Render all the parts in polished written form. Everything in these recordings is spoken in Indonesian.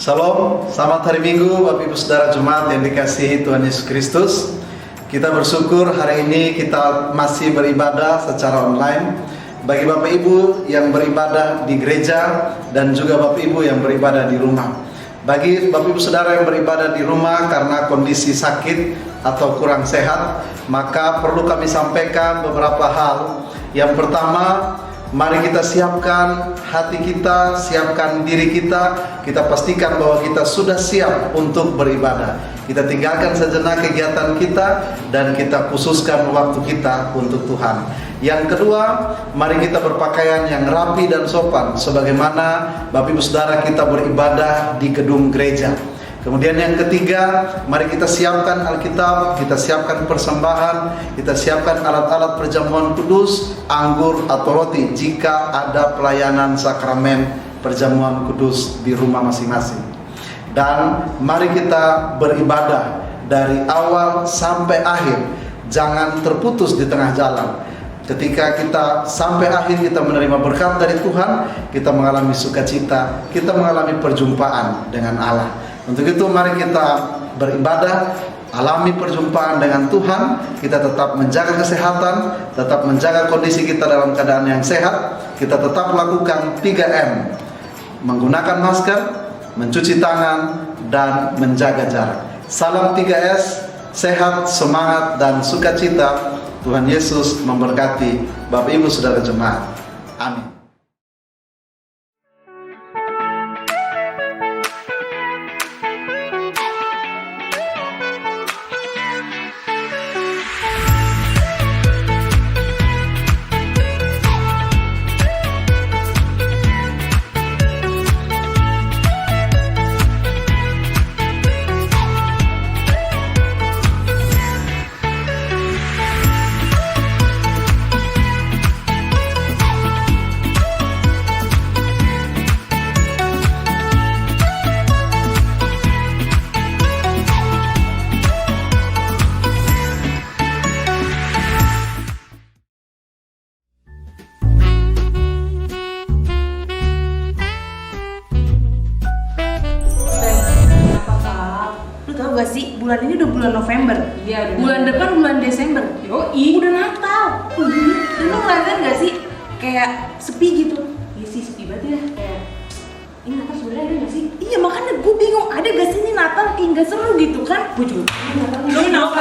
Shalom, selamat hari Minggu Bapak Ibu Saudara Jemaat yang dikasihi Tuhan Yesus Kristus. Kita bersyukur hari ini kita masih beribadah secara online. Bagi Bapak Ibu yang beribadah di gereja dan juga Bapak Ibu yang beribadah di rumah. Bagi Bapak Ibu Saudara yang beribadah di rumah karena kondisi sakit atau kurang sehat, maka perlu kami sampaikan beberapa hal. Yang pertama, mari kita siapkan hati kita, siapkan diri kita. Kita pastikan bahwa kita sudah siap untuk beribadah. Kita tinggalkan sejenak kegiatan kita dan kita khususkan waktu kita untuk Tuhan. Yang kedua, mari kita berpakaian yang rapi dan sopan sebagaimana Bapak Ibu Saudara kita beribadah di gedung gereja. Kemudian yang ketiga, mari kita siapkan Alkitab, kita siapkan persembahan, kita siapkan alat-alat perjamuan kudus, anggur atau roti jika ada pelayanan sakramen perjamuan kudus di rumah masing-masing. Dan mari kita beribadah dari awal sampai akhir, jangan terputus di tengah jalan. Ketika kita sampai akhir kita menerima berkat dari Tuhan, kita mengalami sukacita, kita mengalami perjumpaan dengan Allah. Untuk itu mari kita beribadah, alami perjumpaan dengan Tuhan. Kita tetap menjaga kesehatan, tetap menjaga kondisi kita dalam keadaan yang sehat. Kita tetap lakukan 3M, menggunakan masker, mencuci tangan, dan menjaga jarak. Salam 3S, sehat, semangat, dan sukacita. Tuhan Yesus memberkati Bapak Ibu Saudara Jemaat. Amin. Bulan ini udah bulan November, iya, bulan depan bulan Desember, udah Natal. Dan lo ngeliatin gak sih kayak sepi gitu? Iya sih, sepi banget ya. Kayak ini Natal sebenarnya ada gak sih? Iya, makanya gue bingung ada gak sih ini Natal kayak gak seru gitu kan? Gue juga. Lu kenapa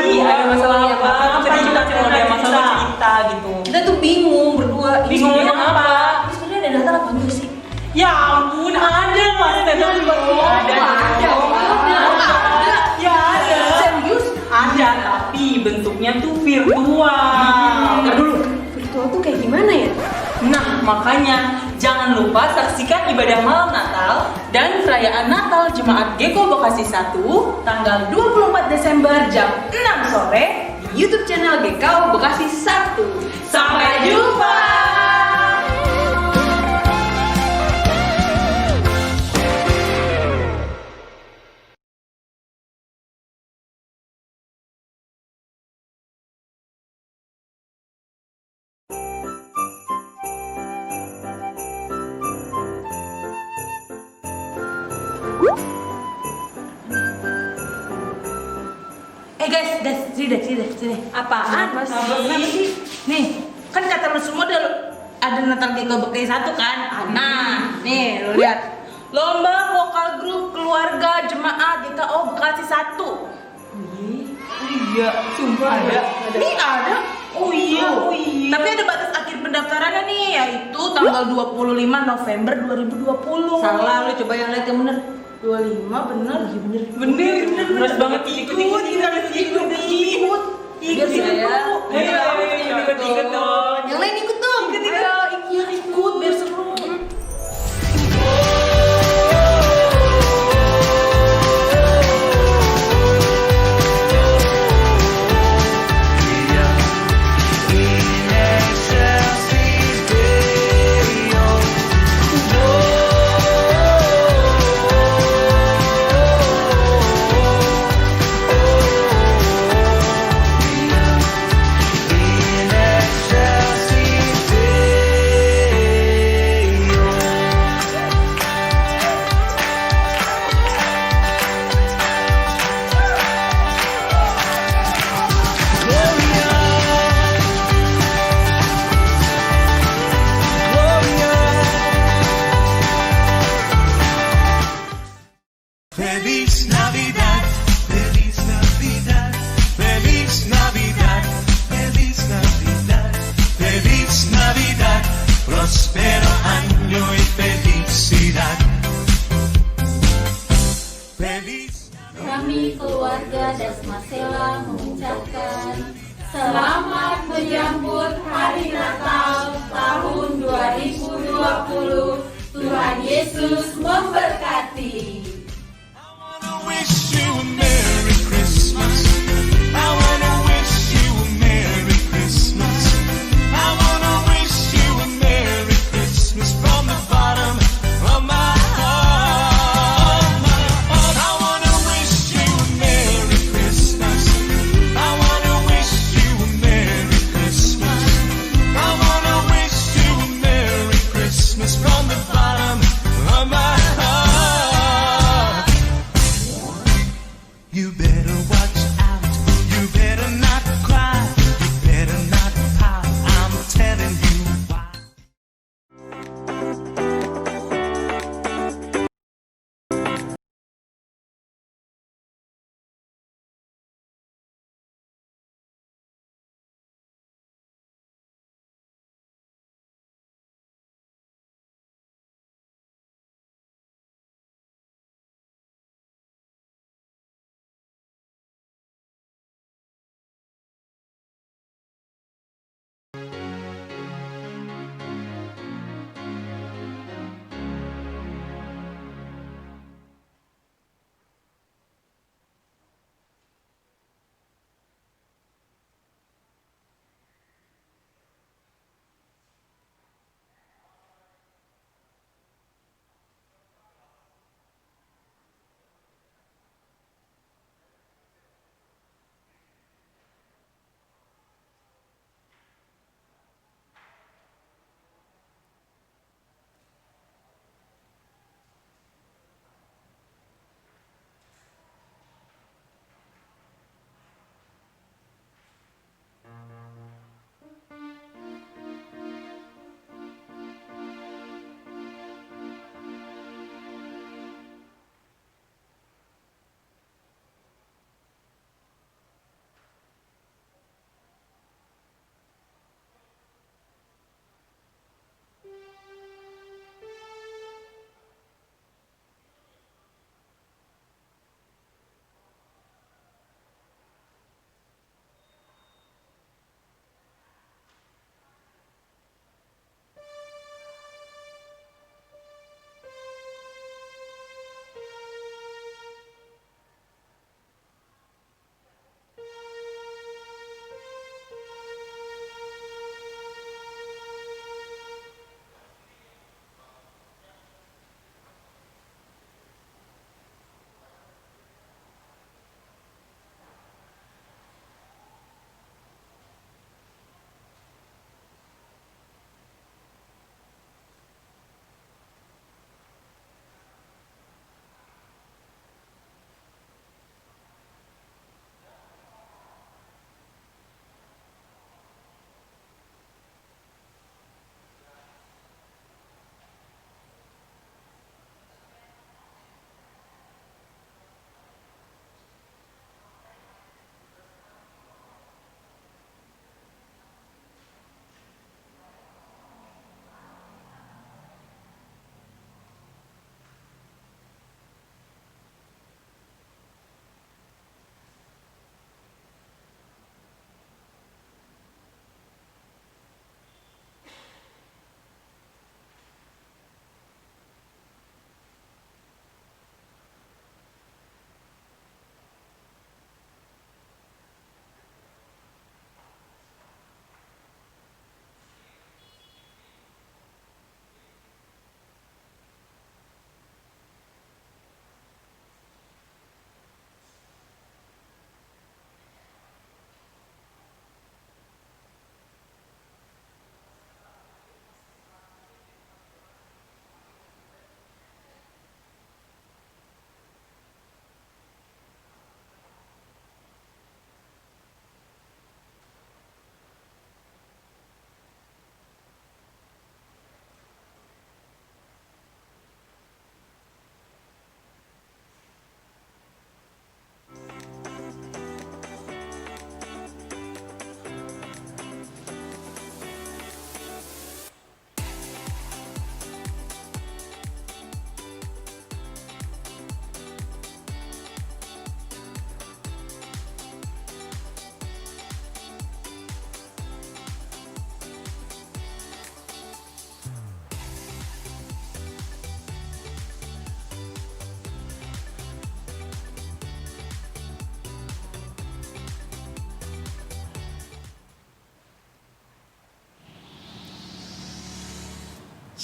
sih? Ada masalah apa? Kita cuma ada masalah cerita gitu. Kita tuh bingung berdua. Bingung apa? Sebenarnya ada Natal apa enggak sih? Ya ampun, ada mas. Ada. Ya ada. Serius? Ada, tapi bentuknya tuh virtual. Ntar dulu, virtual tuh kayak gimana ya? Nah, makanya jangan lupa saksikan ibadah malam Natal dan perayaan Natal Jemaat Geko Bekasi 1 Tanggal 24 Desember jam 6 sore di YouTube channel GKO Bekasi 1. Sampai jumpa. Guys, sini. Apaan? Apa Kenapa sih? Nih, kan kata lu semua ada Natal Geko Bekasi 1 kan? Nah, nih lu lihat. Lomba vokal grup keluarga jemaat GKO Bekasi 1. Iya, sumpah ada. Nih ada. Oh iya. Tapi ada batas akhir pendaftarannya nih, yaitu tanggal 25 November 2020. Salah, lu coba yang lihat yang bener. 25 bener. Iya Bener. Bener banget ikut. Biar seru. Ikut dong. Yang lain ikut dong. Iya ikut biar seru.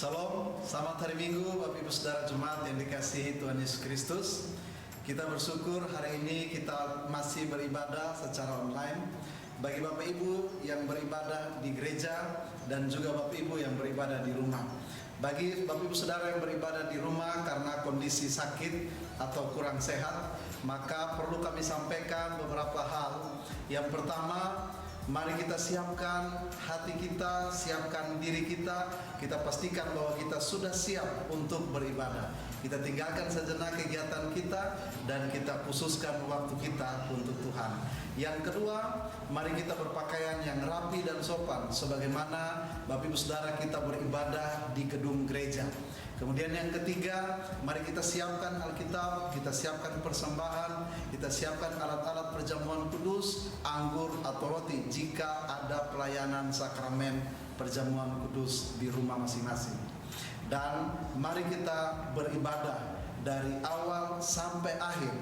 Shalom, selamat hari Minggu Bapak Ibu Saudara Jemaat yang dikasihi Tuhan Yesus Kristus. Kita bersyukur hari ini kita masih beribadah secara online. Bagi Bapak Ibu yang beribadah di gereja dan juga Bapak Ibu yang beribadah di rumah. Bagi Bapak Ibu Saudara yang beribadah di rumah karena kondisi sakit atau kurang sehat, maka perlu kami sampaikan beberapa hal. Yang pertama, mari kita siapkan hati kita, siapkan diri kita pastikan bahwa kita sudah siap untuk beribadah. Kita tinggalkan sejenak kegiatan kita dan kita khususkan waktu kita untuk Tuhan. Yang kedua, mari kita berpakaian yang rapi dan sopan sebagaimana Bapak Ibu Saudara kita beribadah di gedung gereja. Kemudian yang ketiga, mari kita siapkan Alkitab, kita siapkan persembahan, kita siapkan alat-alat perjamuan kudus, anggur atau roti jika ada pelayanan sakramen perjamuan kudus di rumah masing-masing. Dan mari kita beribadah dari awal sampai akhir,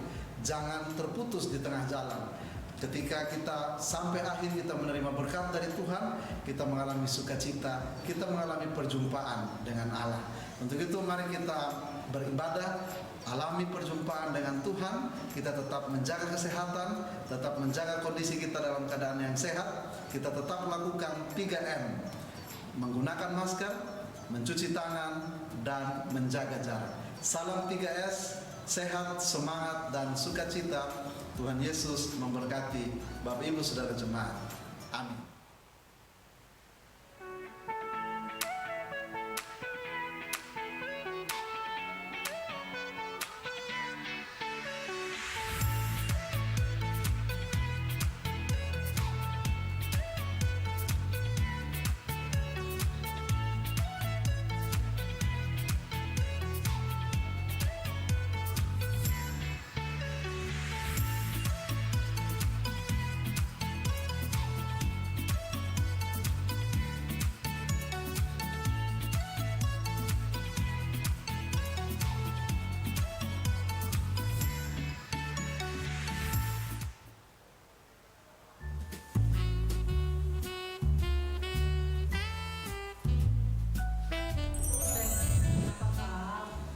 jangan terputus di tengah jalan. Ketika kita sampai akhir kita menerima berkat dari Tuhan, kita mengalami sukacita, kita mengalami perjumpaan dengan Allah. Untuk itu mari kita beribadah, alami perjumpaan dengan Tuhan, kita tetap menjaga kesehatan, tetap menjaga kondisi kita dalam keadaan yang sehat, kita tetap melakukan 3M, menggunakan masker, mencuci tangan, dan menjaga jarak. Salam 3S, sehat, semangat, dan sukacita. Tuhan Yesus memberkati Bapak Ibu Saudara Jemaat. Amin.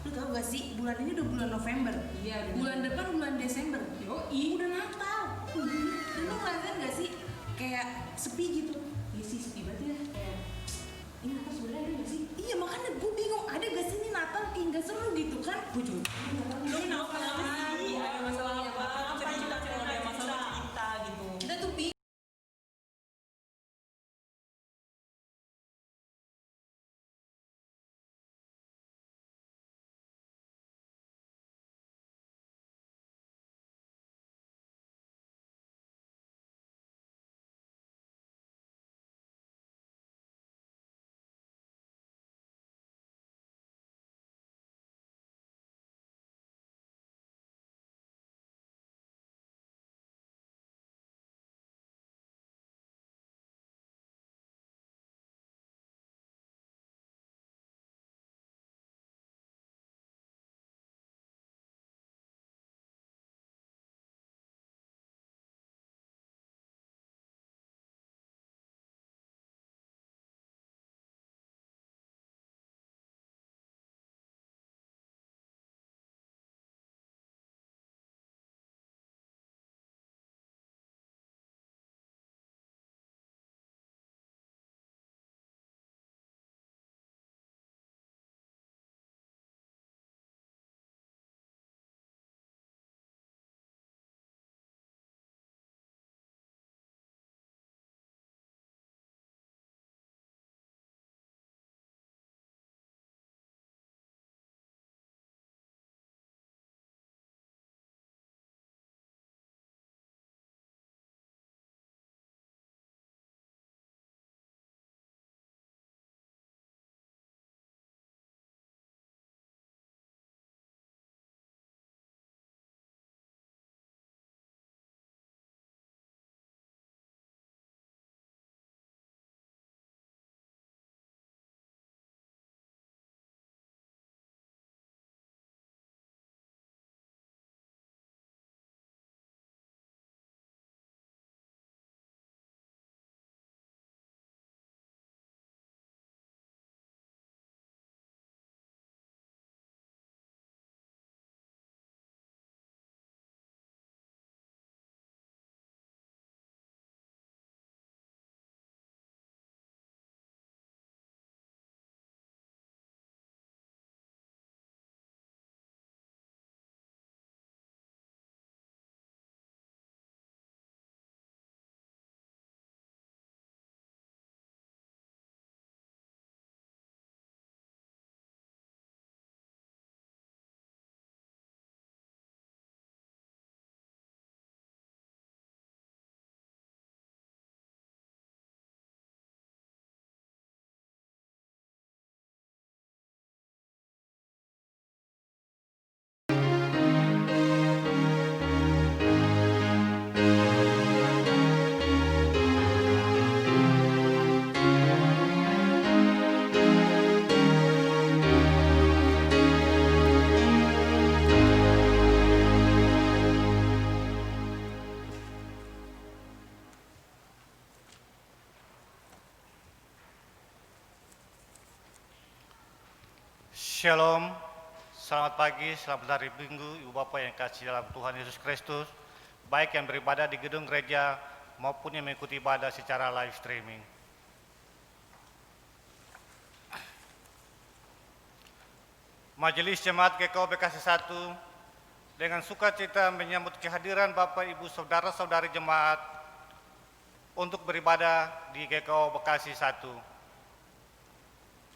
Lu tau gak sih, bulan ini udah bulan November. Iya, bener. Bulan depan bulan Desember. Yoi. Udah Natal. Dan lu ngerasain gak sih kayak sepi gitu? Iya sih, sepi banget ya. Kayak, ini Natal sebenarnya ada nggak sih? Iya, makanya gue bingung, ada gak sih ini Natal kayak gak seru gitu kan? Gue juga. Lu kenapa sih? Ada masalah apa? Cerita kalau ada masalah cerita gitu. Kita tuh bingung. Shalom, selamat pagi, selamat hari Minggu, Ibu Bapak yang kasih dalam Tuhan Yesus Kristus, baik yang beribadah di gedung gereja maupun yang mengikuti ibadah secara live streaming. Majelis Jemaat GKO Bekasi 1 dengan sukacita menyambut kehadiran Bapak Ibu Saudara-saudari Jemaat untuk beribadah di GKO Bekasi 1.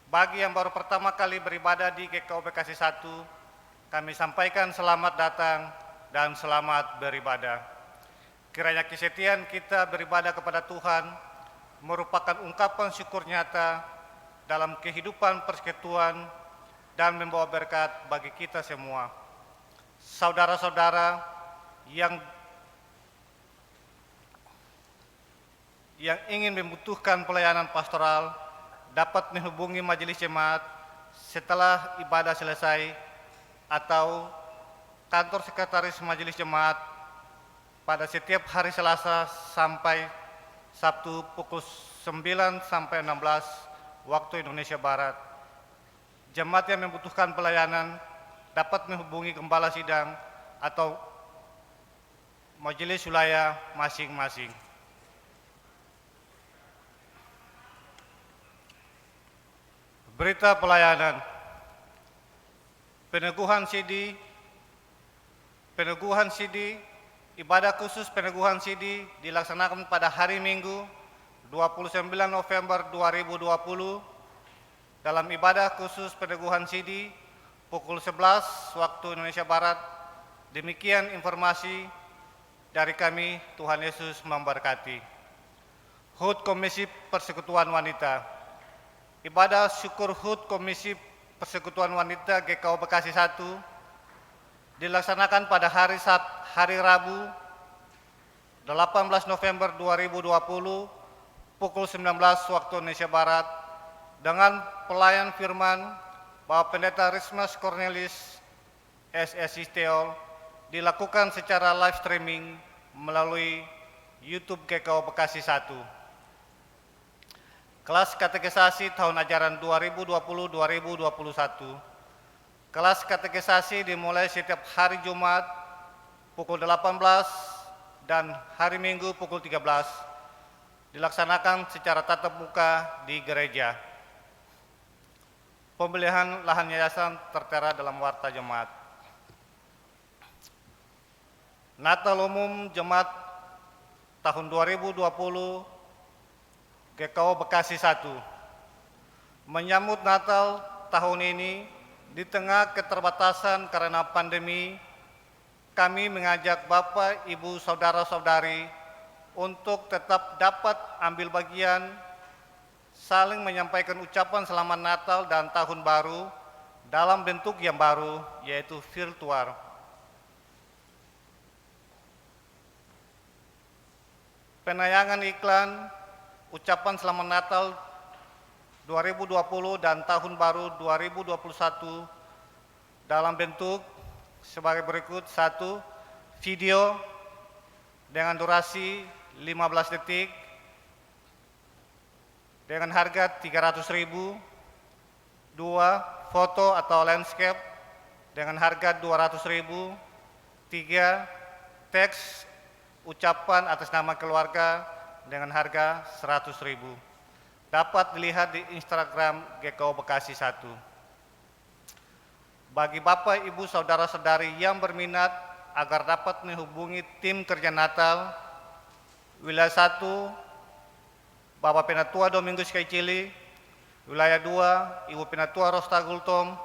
Bagi yang baru pertama kali beribadah di GKO Bekasi 1, kami sampaikan selamat datang dan selamat beribadah. Kiranya kesetiaan kita beribadah kepada Tuhan merupakan ungkapan syukur nyata dalam kehidupan persekutuan dan membawa berkat bagi kita semua. Saudara-saudara yang ingin membutuhkan pelayanan pastoral dapat menghubungi majelis jemaat setelah ibadah selesai atau kantor sekretaris majelis jemaat pada setiap hari Selasa sampai Sabtu pukul 9 sampai 16 waktu Indonesia Barat. Jemaat yang membutuhkan pelayanan dapat menghubungi gembala sidang atau majelis wilayah masing-masing. Berita pelayanan. Peneguhan CD, ibadah khusus peneguhan CD dilaksanakan pada hari Minggu 29 November 2020 dalam ibadah khusus peneguhan CD pukul 11 waktu Indonesia Barat. Demikian informasi dari kami, Tuhan Yesus memberkati. HUT Komisi Persekutuan Wanita. Ibadah syukur HUT Komisi Persekutuan Wanita GKO Bekasi 1 dilaksanakan pada hari Rabu 18 November 2020 pukul 19 waktu Indonesia Barat dengan pelayan firman Bapak Pendeta Rismas Cornelis SSI Teol dilakukan secara live streaming melalui YouTube GKO Bekasi 1. Kelas katekisasi tahun ajaran 2020-2021. Kelas katekisasi dimulai setiap hari Jumat pukul 18 dan hari Minggu pukul 13. Dilaksanakan secara tatap muka di gereja. Pembelian lahan yayasan tertera dalam warta jemaat. Natal Umum Jemaat tahun 2020 GKO Bekasi 1. Menyambut Natal tahun ini di tengah keterbatasan karena pandemi, kami mengajak Bapak, Ibu, Saudara-saudari untuk tetap dapat ambil bagian saling menyampaikan ucapan selamat Natal dan Tahun Baru dalam bentuk yang baru, yaitu virtual. Penayangan iklan ucapan selamat Natal 2020 dan Tahun Baru 2021 dalam bentuk sebagai berikut. 1. Video dengan durasi 15 detik dengan harga 300.000. 2. Foto atau landscape dengan harga 200.000. 3. Teks ucapan atas nama keluarga dengan harga 100.000. Dapat dilihat di Instagram GKO Bekasi 1. Bagi Bapak, Ibu, Saudara-saudari yang berminat agar dapat menghubungi tim kerja Natal, wilayah 1, Bapak Penatua Domingus Kaicili, wilayah 2, Ibu Penatua Rosta Gultom,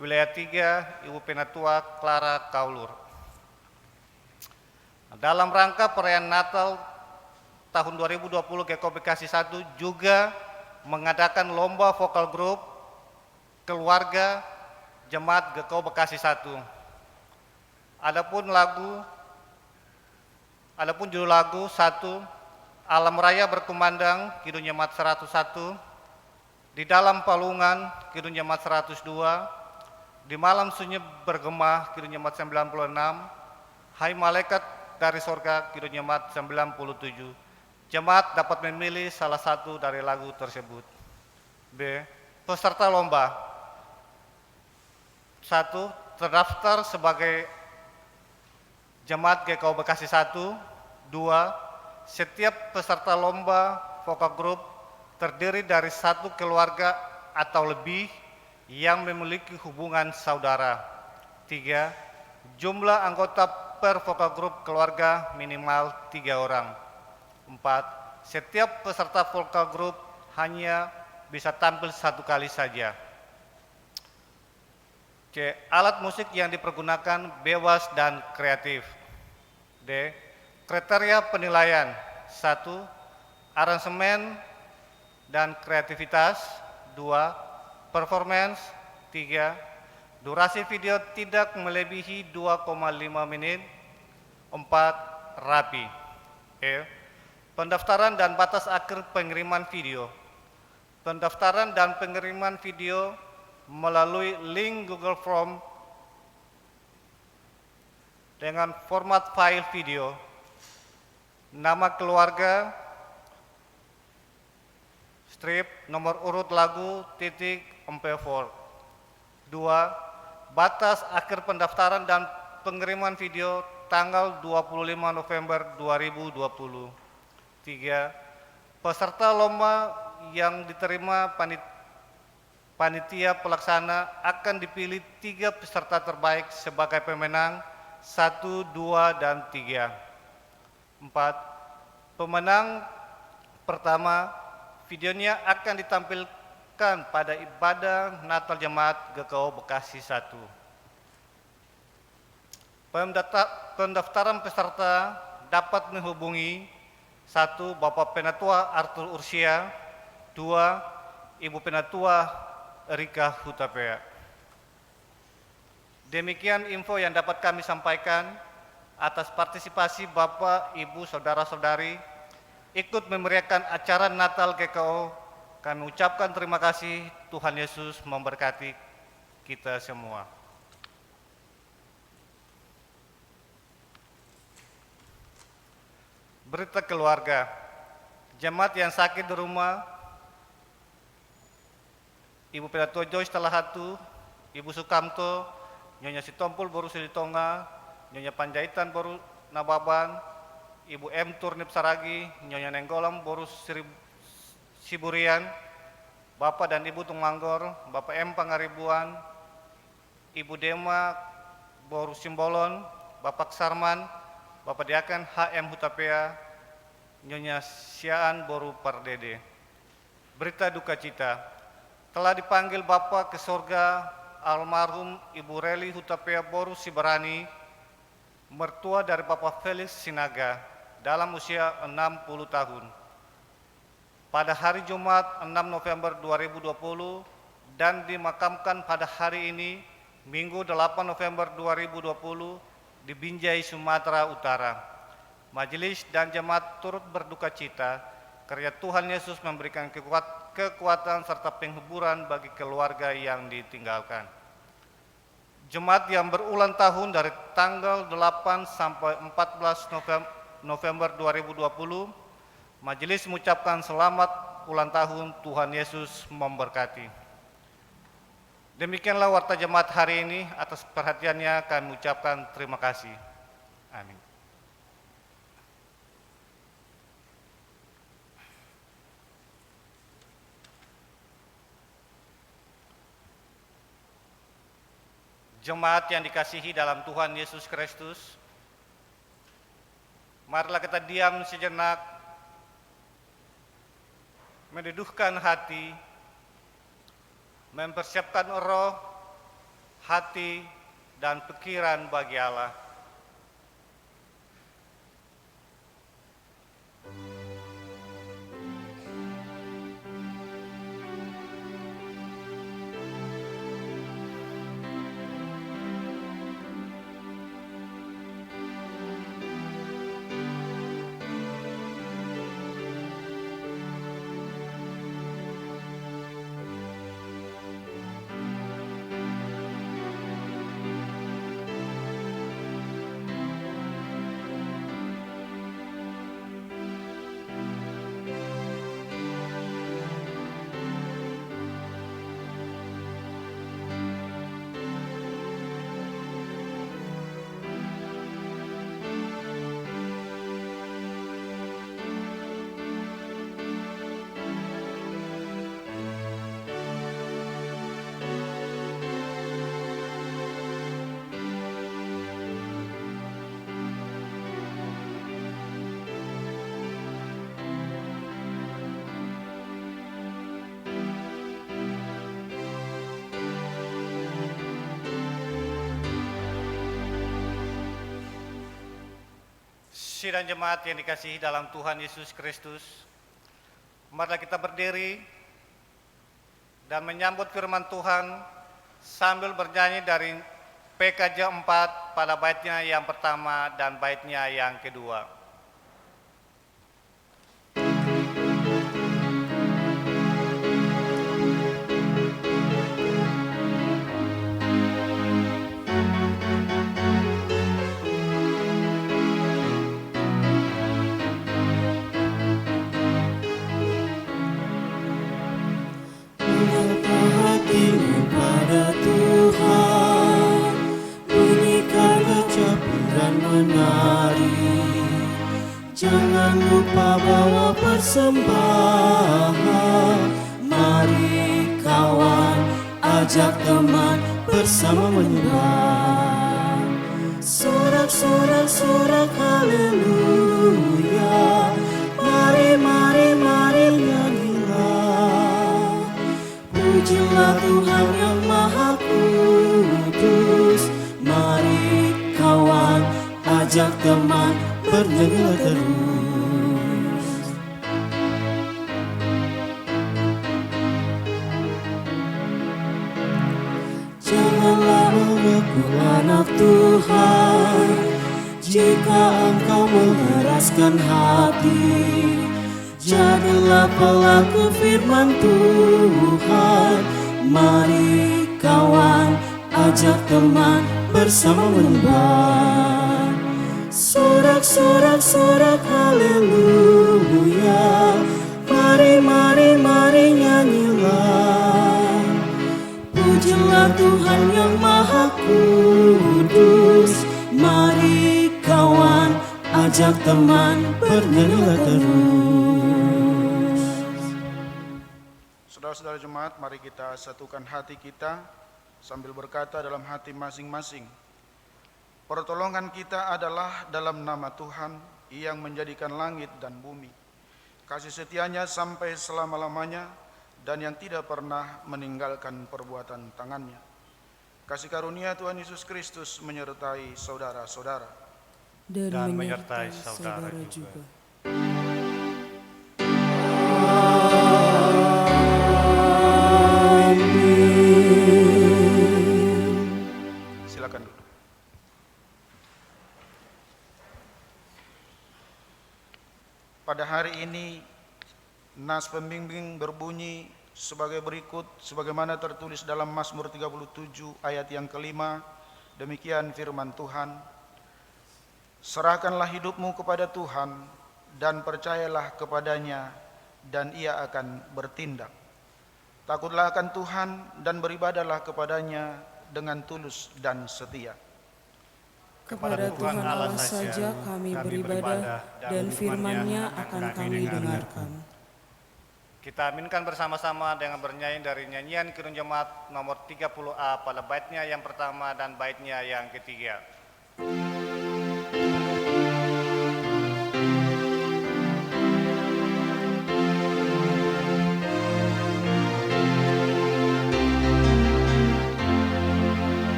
wilayah 3, Ibu Penatua Clara Kaulur. Dalam rangka perayaan Natal tahun 2020 GKO Bekasi 1 juga mengadakan lomba vokal grup keluarga jemaat GKO Bekasi 1. Adapun judul lagu 1, Alam Raya Berkumandang, Kidung Jemaat 101, Di Dalam Palungan, Kidung Jemaat 102, Di Malam Sunyi Bergema, Kidung Jemaat 96, Hai Malaikat dari Sorga, Kidung Jemaat 97. Jemaat dapat memilih salah satu dari lagu tersebut. B. Peserta lomba. satu, terdaftar sebagai Jemaat GKO Bekasi 1. 2, setiap peserta lomba vokal group terdiri dari satu keluarga atau lebih yang memiliki hubungan saudara. 3, jumlah anggota per vokal group keluarga minimal 3 orang. 4, setiap peserta vokal group hanya bisa tampil satu kali saja. C, alat musik yang dipergunakan bebas dan kreatif. D, kriteria penilaian. 1, aransemen dan kreativitas. 2, performance. 3, durasi video tidak melebihi 2,5 menit. 4, rapi. E, pendaftaran dan batas akhir pengiriman video. Pendaftaran dan pengiriman video melalui link Google Form dengan format file video, nama keluarga, strip, nomor urut lagu, titik, MP4. 2, batas akhir pendaftaran dan pengiriman video tanggal 25 November 2020. 3, peserta lomba yang diterima panitia pelaksana akan dipilih 3 peserta terbaik sebagai pemenang 1, 2, dan 3. 4, pemenang pertama videonya akan ditampilkan pada ibadah Natal Jemaat GKO Bekasi 1. Pendaftaran peserta dapat menghubungi 1, Bapak Penatua Arthur Ursia. 2, Ibu Penatua Rika Hutapea. Demikian info yang dapat kami sampaikan. Atas partisipasi Bapak, Ibu, Saudara-saudari ikut memeriahkan acara Natal GKO, kami ucapkan terima kasih. Tuhan Yesus memberkati kita semua. Berita keluarga. Jemaat yang sakit di rumah, Ibu Penatua Joyce Talahatu, Ibu Sukamto, Nyonya Sitompul Boru Silitonga, Nyonya Panjaitan Boru Nababan, Ibu M. Turnip Saragi, Nyonya Nenggolam Boru Siburian, Bapak dan Ibu Tungmanggor, Bapak M. Pangaribuan, Ibu Dema Boru Simbolon, Bapak Sarman, Bapak Diaken H.M. Hutapea, Nyonya Siaan Boru Pardede. Berita duka cita, telah dipanggil Bapak ke surga almarhum Ibu Reli Hutapea Boru Sibarani, mertua dari Bapak Felix Sinaga, dalam usia 60 tahun. Pada hari Jumat 6 November 2020 dan dimakamkan pada hari ini, Minggu 8 November 2020 di Binjai, Sumatera Utara. Majelis dan jemaat turut berduka cita karena Tuhan Yesus memberikan kekuatan serta penghiburan bagi keluarga yang ditinggalkan. Jemaat yang berulang tahun dari tanggal 8 sampai 14 November 2020, majelis mengucapkan selamat ulang tahun. Tuhan Yesus memberkati. Demikianlah warta jemaat hari ini. Atas perhatiannya kami ucapkan terima kasih. Amin. Jemaat yang dikasihi dalam Tuhan Yesus Kristus, marilah kita diam sejenak, meneduhkan hati, mempersiapkan roh, hati, dan pikiran bagi Allah. Institusi dan jemaat yang dikasihi dalam Tuhan Yesus Kristus, marilah kita berdiri dan menyambut firman Tuhan sambil bernyanyi dari PKJ 4 pada baitnya yang pertama dan baitnya yang kedua. Pada Tuhan, bunyikan ucapan dan menari. Jangan lupa bawa persembahan. Mari kawan, ajak teman bersama menyembah. Sorak-sorak haleluya. Mari nyanyilah. Pujilah Tuhan yang Maha Kudus. Mari kawan, ajak teman bernyanyilah terus. Janganlah mengaku anak Tuhan jika engkau mengeraskan hati. Jadilah pelaku firman Tuhan. Mari kawan, ajak teman bersama menyembah. Sorak haleluya. Mari nyanyilah. Pujilah Tuhan yang Maha Kudus. Mari kawan, ajak teman bernyanyilah terus. Saudara-saudara jemaat, mari kita satukan hati kita sambil berkata dalam hati masing-masing. Pertolongan kita adalah dalam nama Tuhan yang menjadikan langit dan bumi. Kasih setianya sampai selama-lamanya dan yang tidak pernah meninggalkan perbuatan tangannya. Kasih karunia Tuhan Yesus Kristus menyertai saudara-saudara. Dan menyertai saudara juga. Silakan duduk. Pada hari ini nas pembimbing berbunyi sebagai berikut, sebagaimana tertulis dalam Mazmur 37 ayat yang kelima. Demikian firman Tuhan. Serahkanlah hidupmu kepada Tuhan dan percayalah kepadanya, dan ia akan bertindak. Takutlah akan Tuhan dan beribadahlah kepadanya dengan tulus dan setia. Kepada Tuhan Allah saja kami beribadah, dan firman-Nya akan kami dengarkan. Kita aminkan bersama-sama dengan bernyanyi dari nyanyian Kirun Jemaat nomor 30A pada baitnya yang pertama dan baitnya yang ketiga.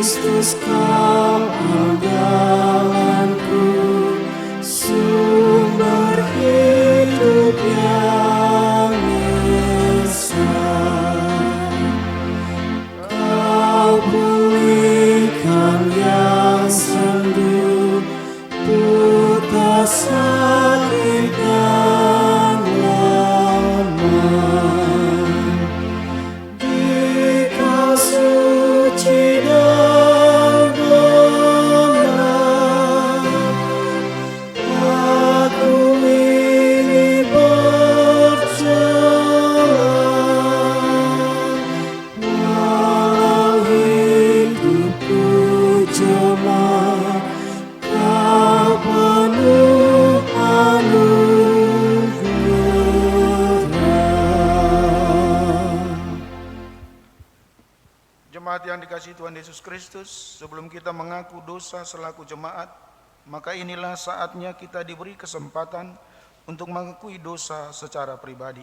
Kristus kau andalanku, sumber hidup yang Jemaat yang dikasihi Tuhan Yesus Kristus, sebelum kita mengaku dosa selaku jemaat, maka inilah saatnya kita diberi kesempatan untuk mengakui dosa secara pribadi.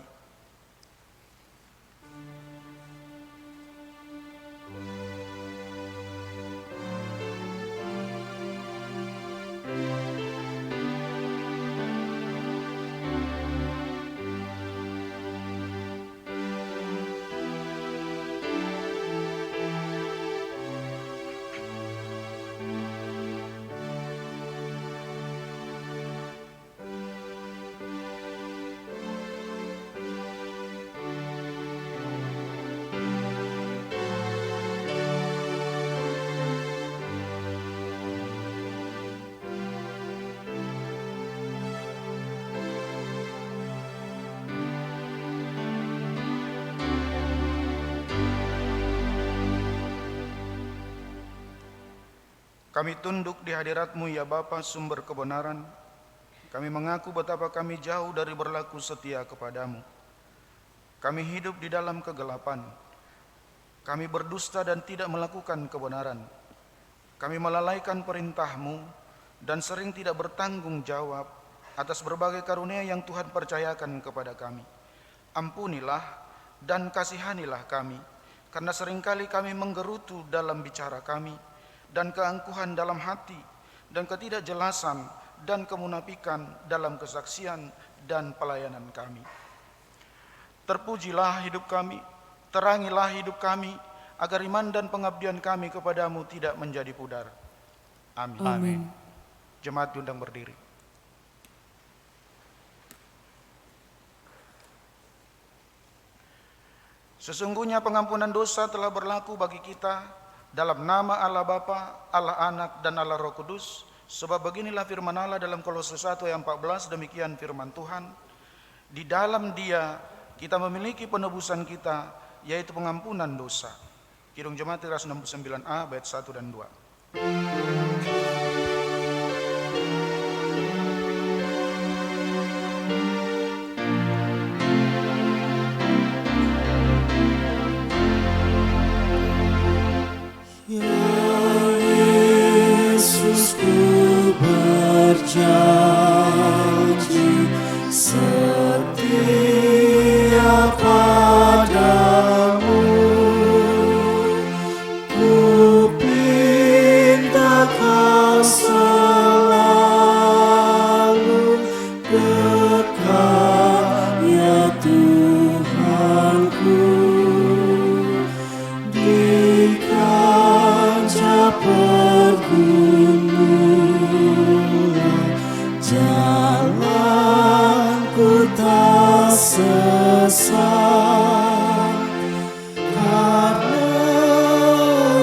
Kami tunduk di hadirat-Mu ya Bapa sumber kebenaran. Kami mengaku betapa kami jauh dari berlaku setia kepadamu. Kami hidup di dalam kegelapan. Kami berdusta dan tidak melakukan kebenaran. Kami melalaikan perintah-Mu dan sering tidak bertanggung jawab atas berbagai karunia yang Tuhan percayakan kepada kami. Ampunilah dan kasihanilah kami, karena seringkali kami menggerutu dalam bicara kami, dan keangkuhan dalam hati, dan ketidakjelasan dan kemunafikan dalam kesaksian dan pelayanan kami. Terpujilah hidup kami, terangilah hidup kami, agar iman dan pengabdian kami kepadamu tidak menjadi pudar. Amin. Amin. Jemaat diundang berdiri. Sesungguhnya pengampunan dosa telah berlaku bagi kita dalam nama Allah Bapa, Allah Anak, dan Allah Roh Kudus, sebab beginilah firman Allah dalam Kolose 1 ayat 14, demikian firman Tuhan, di dalam Dia kita memiliki penebusan kita, yaitu pengampunan dosa. Kidung Jemaat 169a bait 1 dan 2. Berjanji setia padamu, ku pinta kau selalu dekat ya Tuhanku, di kancah pergumulan jalanku tak sesat, karena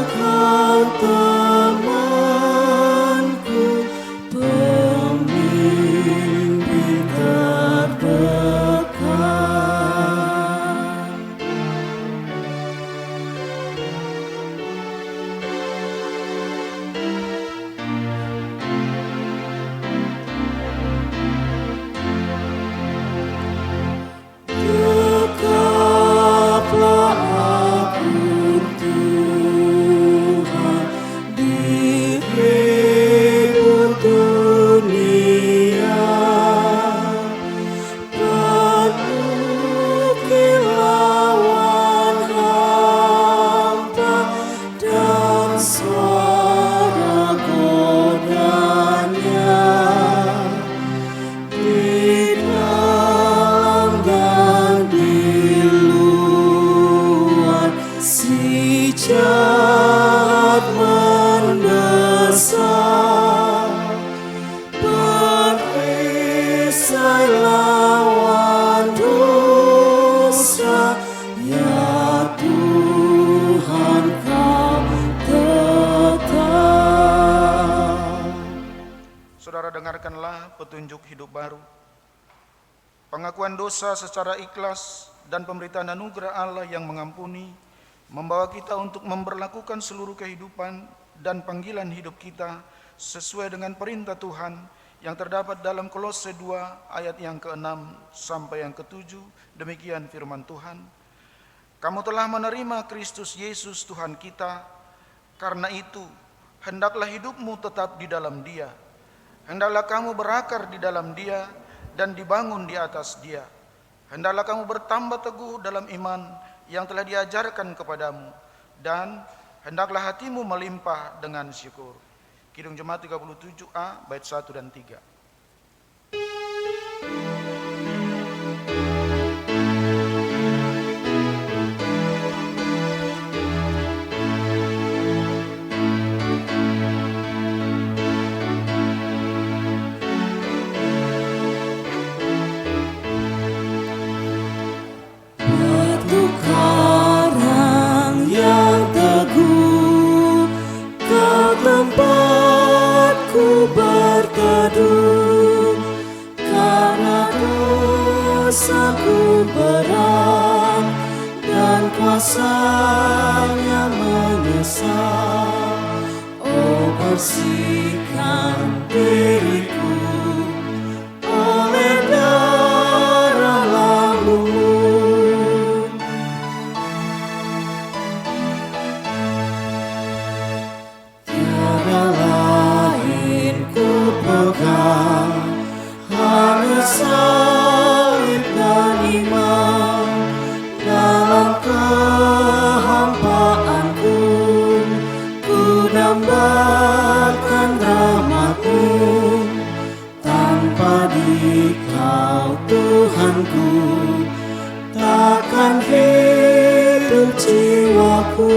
Kau temanku, pemimpin terdekat. Tetaplah aku Tuhan di ribut dunia, penuh kilauan hampa dan suara godanya, di dalam dan di luar si jahat mendesak. Perisai lawan dosa, ya Tuhan Kau tetap. Saudara, dengarkanlah petunjuk hidup baru. Pengakuan dosa secara ikhlas dan pemberitaan anugerah Allah yang mengampuni membawa kita untuk memberlakukan seluruh kehidupan dan panggilan hidup kita sesuai dengan perintah Tuhan yang terdapat dalam Kolose 2 ayat yang ke-6 sampai yang ke-7. Demikian firman Tuhan. Kamu telah menerima Kristus Yesus Tuhan kita. Karena itu, hendaklah hidupmu tetap di dalam Dia. Hendaklah kamu berakar di dalam Dia dan dibangun di atas Dia. Hendaklah kamu bertambah teguh dalam iman yang telah diajarkan kepadamu, dan hendaklah hatimu melimpah dengan syukur. Kidung Jemaat 37A bait 1 dan 3. Tempatku berteduh, karena dosaku berat dan kuasanya menyesal. Oh, bersihkan diriku oleh darah lambungmu. Hanya salib dan iman, dalam kehampaanku ku dambakan rahmat-Mu. Tanpa Dikau Tuhanku, takkan hidup jiwaku.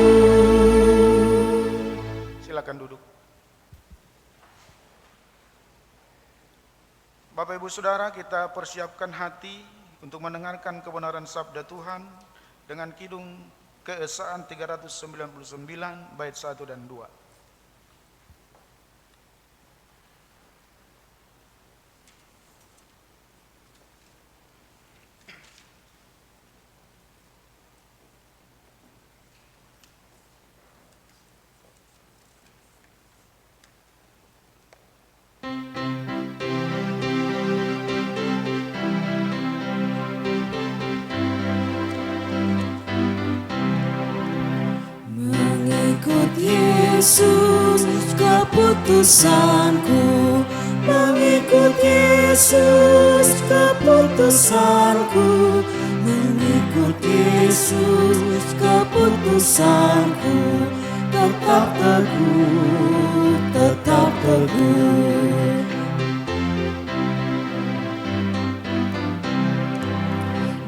Silakan duduk. Bapak Ibu Saudara, kita persiapkan hati untuk mendengarkan kebenaran sabda Tuhan dengan kidung Keesaan 399 bait 1 dan 2. Yesus keputusanku, mengikut Yesus keputusanku, mengikut Yesus keputusanku, tetap teguh, tetap teguh.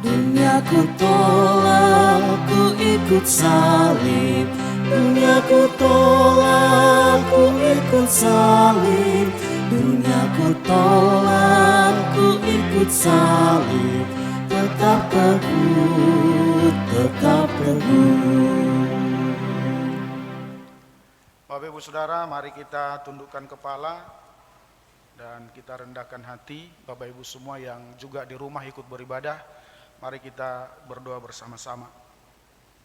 Dunia ku tolak, ku ikut salib. Dunia ku tolak, ku ikut salib. Dunia ku tolak, ku ikut salib. Tetap teguh, tetap teguh. Bapak Ibu Saudara, mari kita tundukkan kepala dan kita rendahkan hati. Bapak Ibu semua yang juga di rumah ikut beribadah, mari kita berdoa bersama-sama.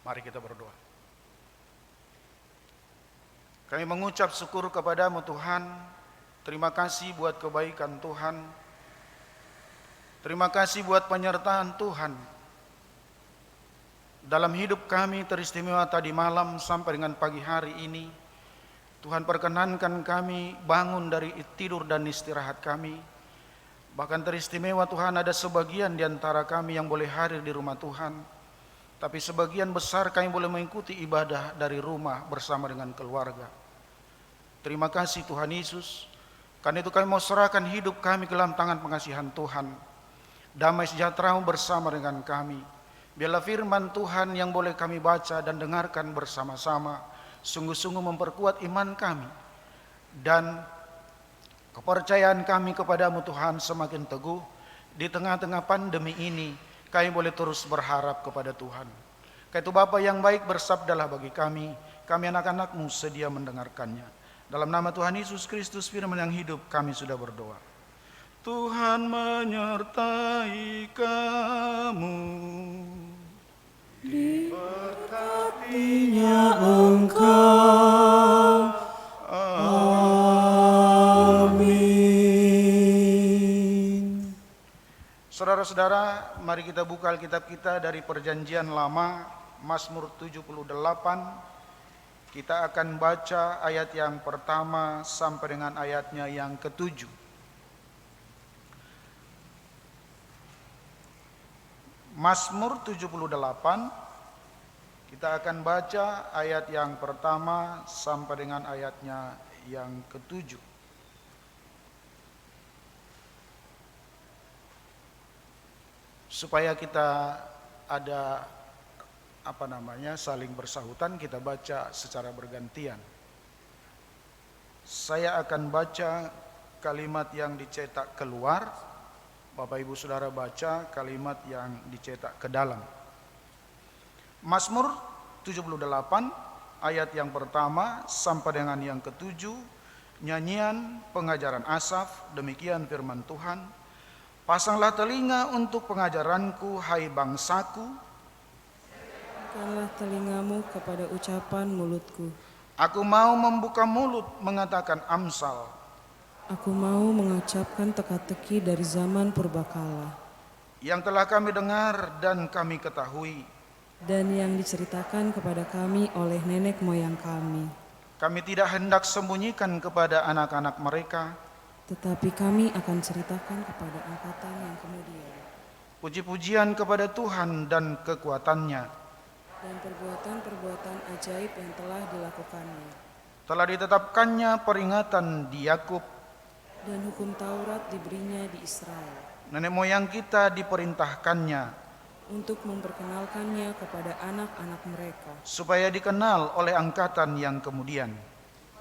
Mari kita berdoa. Kami mengucap syukur kepada-Mu Tuhan. Terima kasih buat kebaikan Tuhan. Terima kasih buat penyertaan Tuhan. Dalam hidup kami teristimewa tadi malam sampai dengan pagi hari ini. Tuhan perkenankan kami bangun dari tidur dan istirahat kami. Bahkan teristimewa Tuhan, ada sebagian di antara kami yang boleh hadir di rumah Tuhan. Tapi sebagian besar kami boleh mengikuti ibadah dari rumah bersama dengan keluarga. Terima kasih Tuhan Yesus. Karena itu kami mau serahkan hidup kami ke dalam tangan pengasihan Tuhan. Damai sejahtera-Mu bersama dengan kami. Biarlah firman Tuhan yang boleh kami baca dan dengarkan bersama-sama sungguh-sungguh memperkuat iman kami. Dan kepercayaan kami kepada-Mu Tuhan semakin teguh. Di tengah-tengah pandemi ini kami boleh terus berharap kepada Tuhan. Karena itu Bapa yang baik, bersabdalah bagi kami anak-anak-Mu sedia mendengarkannya. Dalam nama Tuhan Yesus Kristus firman yang hidup kami sudah berdoa. Tuhan menyertai kamu, diberkatinya Engkau. Amin. Saudara-saudara, mari kita buka Alkitab kita dari Perjanjian Lama, Mazmur 78. Kita akan baca ayat yang pertama sampai dengan ayatnya yang ke-7. Mazmur 78, kita akan baca ayat yang pertama sampai dengan ayatnya yang ke-7. Supaya kita ada saling bersahutan, kita baca secara bergantian. Saya akan baca kalimat yang dicetak keluar, Bapak Ibu Saudara baca kalimat yang dicetak ke dalam. Mazmur 78 ayat yang pertama sampai dengan yang ke-7, nyanyian pengajaran Asaf, demikian firman Tuhan. Pasanglah telinga untuk pengajaranku, hai bangsaku. Bukanlah telingamu kepada ucapan mulutku. Aku mau membuka mulut mengatakan amsal. Aku mau mengucapkan teka-teki dari zaman purbakala. Yang telah kami dengar dan kami ketahui. Dan yang diceritakan kepada kami oleh nenek moyang kami. Kami tidak hendak sembunyikan kepada anak-anak mereka. Tetapi kami akan ceritakan kepada angkatan yang kemudian. Puji-pujian kepada Tuhan dan kekuatannya. Dan perbuatan-perbuatan ajaib yang telah dilakukannya. Telah ditetapkannya peringatan di Yakub. Dan hukum Taurat diberinya di Israel. Nenek moyang kita diperintahkannya. Untuk memperkenalkannya kepada anak-anak mereka. Supaya dikenal oleh angkatan yang kemudian.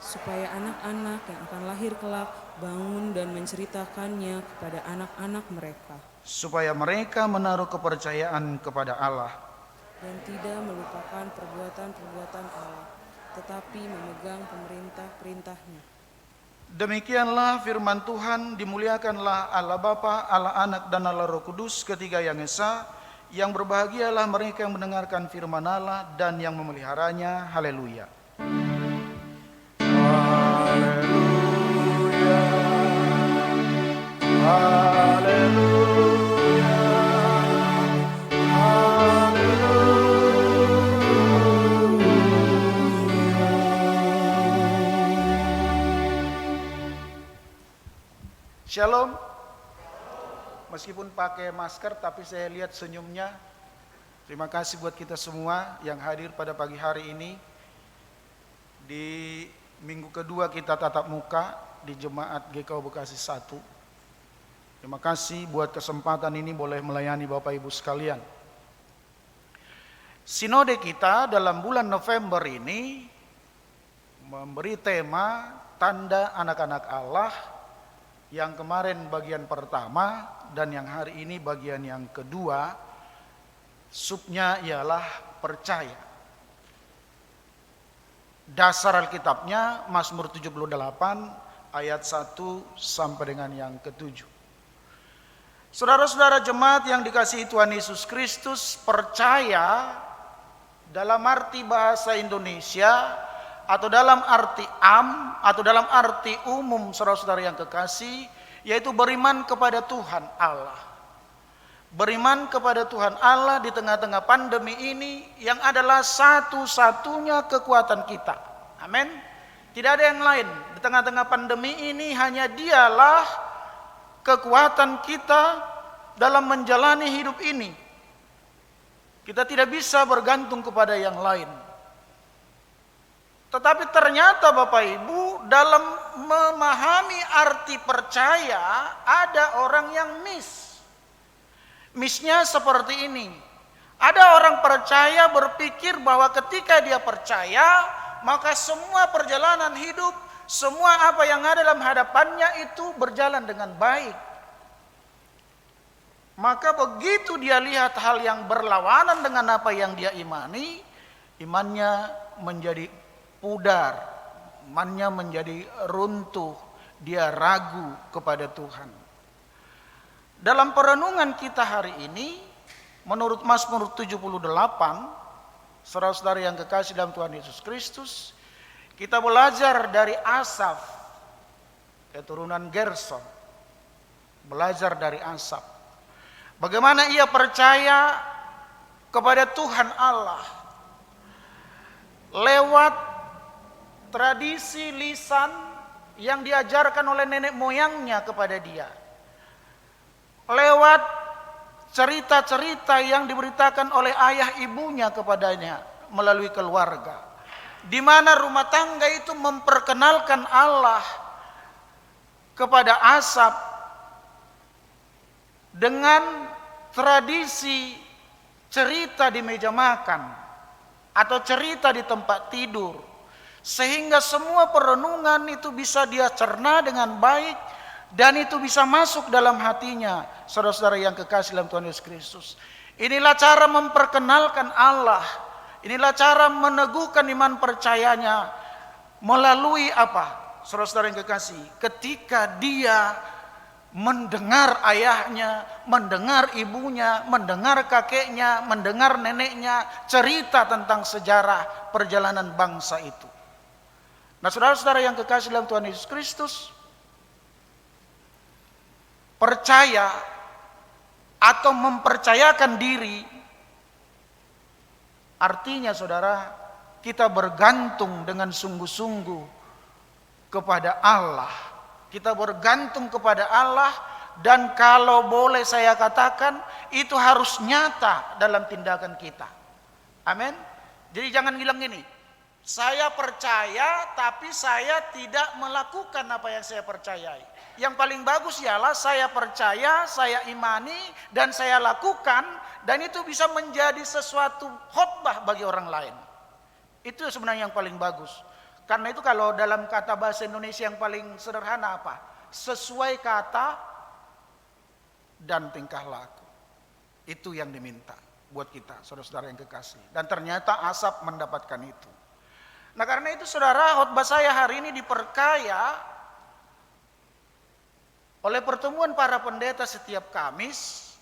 Supaya anak-anak yang akan lahir kelak bangun dan menceritakannya kepada anak-anak mereka. Supaya mereka menaruh kepercayaan kepada Allah. Dan tidak melupakan perbuatan-perbuatan Allah, tetapi memegang perintah-perintahnya. Demikianlah firman Tuhan, dimuliakanlah Allah Bapa, Allah Anak dan Allah Roh Kudus, ketiga yang esa, yang berbahagialah mereka yang mendengarkan firman Allah dan yang memeliharanya. Haleluya. Shalom. Meskipun pakai masker tapi saya lihat senyumnya. Terima kasih buat kita semua yang hadir pada pagi hari ini. Di minggu kedua kita tatap muka di Jemaat GKO Bekasi 1. Terima kasih buat kesempatan ini boleh melayani Bapak Ibu sekalian. Sinode kita dalam bulan November ini memberi tema tanda anak-anak Allah, yang kemarin bagian pertama dan yang hari ini bagian yang kedua. Subnya ialah percaya. Dasar Alkitabnya Mazmur 78 ayat 1 sampai dengan yang ke-7. Saudara-saudara jemaat yang dikasihi Tuhan Yesus Kristus, percaya dalam arti bahasa Indonesia atau dalam arti atau dalam arti umum, saudara-saudara yang kekasih, yaitu beriman kepada Tuhan Allah. Beriman kepada Tuhan Allah di tengah-tengah pandemi ini yang adalah satu-satunya kekuatan kita. Amin. Tidak ada yang lain. Di tengah-tengah pandemi ini hanya Dialah kekuatan kita dalam menjalani hidup ini. Kita tidak bisa bergantung kepada yang lain. Tetapi ternyata Bapak Ibu, dalam memahami arti percaya ada orang yang miss. Missnya seperti ini. Ada orang percaya berpikir bahwa ketika dia percaya, maka semua perjalanan hidup, semua apa yang ada dalam hadapannya itu berjalan dengan baik. Maka begitu dia lihat hal yang berlawanan dengan apa yang dia imani, imannya menjadi pudar, imannya menjadi runtuh, dia ragu kepada Tuhan. Dalam perenungan kita hari ini, menurut Mazmur 78, saudara-saudara yang kekasih dalam Tuhan Yesus Kristus, kita belajar dari Asaf, keturunan Gerson. Belajar dari Asaf. Bagaimana ia percaya kepada Tuhan Allah. lewat tradisi lisan yang diajarkan oleh nenek moyangnya kepada dia, lewat cerita-cerita yang diberitakan oleh ayah ibunya kepadanya melalui keluarga, di mana rumah tangga itu memperkenalkan Allah kepada Asap dengan tradisi cerita di meja makan atau cerita di tempat tidur, sehingga semua perenungan itu bisa dia cerna dengan baik dan itu bisa masuk dalam hatinya. Saudara-saudara yang kekasih dalam Tuhan Yesus Kristus, inilah cara memperkenalkan Allah, inilah cara meneguhkan iman percayanya melalui apa? Saudara-saudara yang kekasih, ketika dia mendengar ayahnya, mendengar ibunya, mendengar kakeknya, mendengar neneknya cerita tentang sejarah perjalanan bangsa itu. Nah, saudara-saudara yang kekasih dalam Tuhan Yesus Kristus, percaya atau mempercayakan diri artinya, saudara, kita bergantung dengan sungguh-sungguh kepada Allah. Kita bergantung kepada Allah, dan kalau boleh saya katakan itu harus nyata dalam tindakan kita. Amin. Jadi jangan bilang gini, saya percaya tapi saya tidak melakukan apa yang saya percayai. Yang paling bagus ialah saya percaya, saya imani, dan saya lakukan, dan itu bisa menjadi sesuatu khotbah bagi orang lain. Itu sebenarnya yang paling bagus. Karena itu kalau dalam kata bahasa Indonesia yang paling sederhana apa? Sesuai kata dan tingkah laku. Itu yang diminta buat kita, saudara-saudara yang kekasih. Dan ternyata Asap mendapatkan itu. Nah, karena itu saudara, khotbah saya hari ini diperkaya oleh pertemuan para pendeta setiap Kamis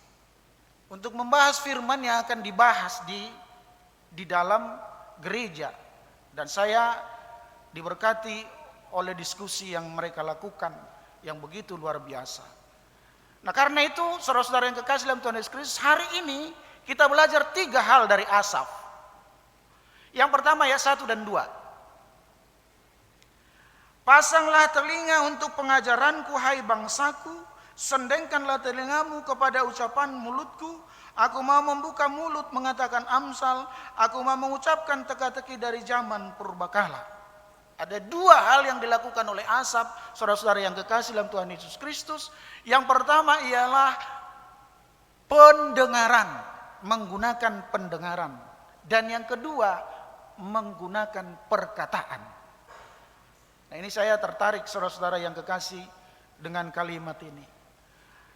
untuk membahas firman yang akan dibahas di dalam gereja. Dan saya diberkati oleh diskusi yang mereka lakukan yang begitu luar biasa. Nah, karena itu saudara-saudara yang kekasih dalam Tuhan Yesus Kristus, hari ini kita belajar 3 hal dari Asaf. Yang pertama ayat 1 dan 2. Pasanglah telinga untuk pengajaranku, hai bangsaku, sendengkanlah telingamu kepada ucapan mulutku. Aku mau membuka mulut mengatakan amsal, aku mau mengucapkan teka-teki dari zaman purbakala. Ada 2 hal yang dilakukan oleh Asap, saudara-saudara yang kekasih dalam Tuhan Yesus Kristus. Yang pertama ialah pendengaran, menggunakan pendengaran. Dan yang kedua, menggunakan perkataan. Nah, ini saya tertarik, saudara-saudara yang kekasih, dengan kalimat ini.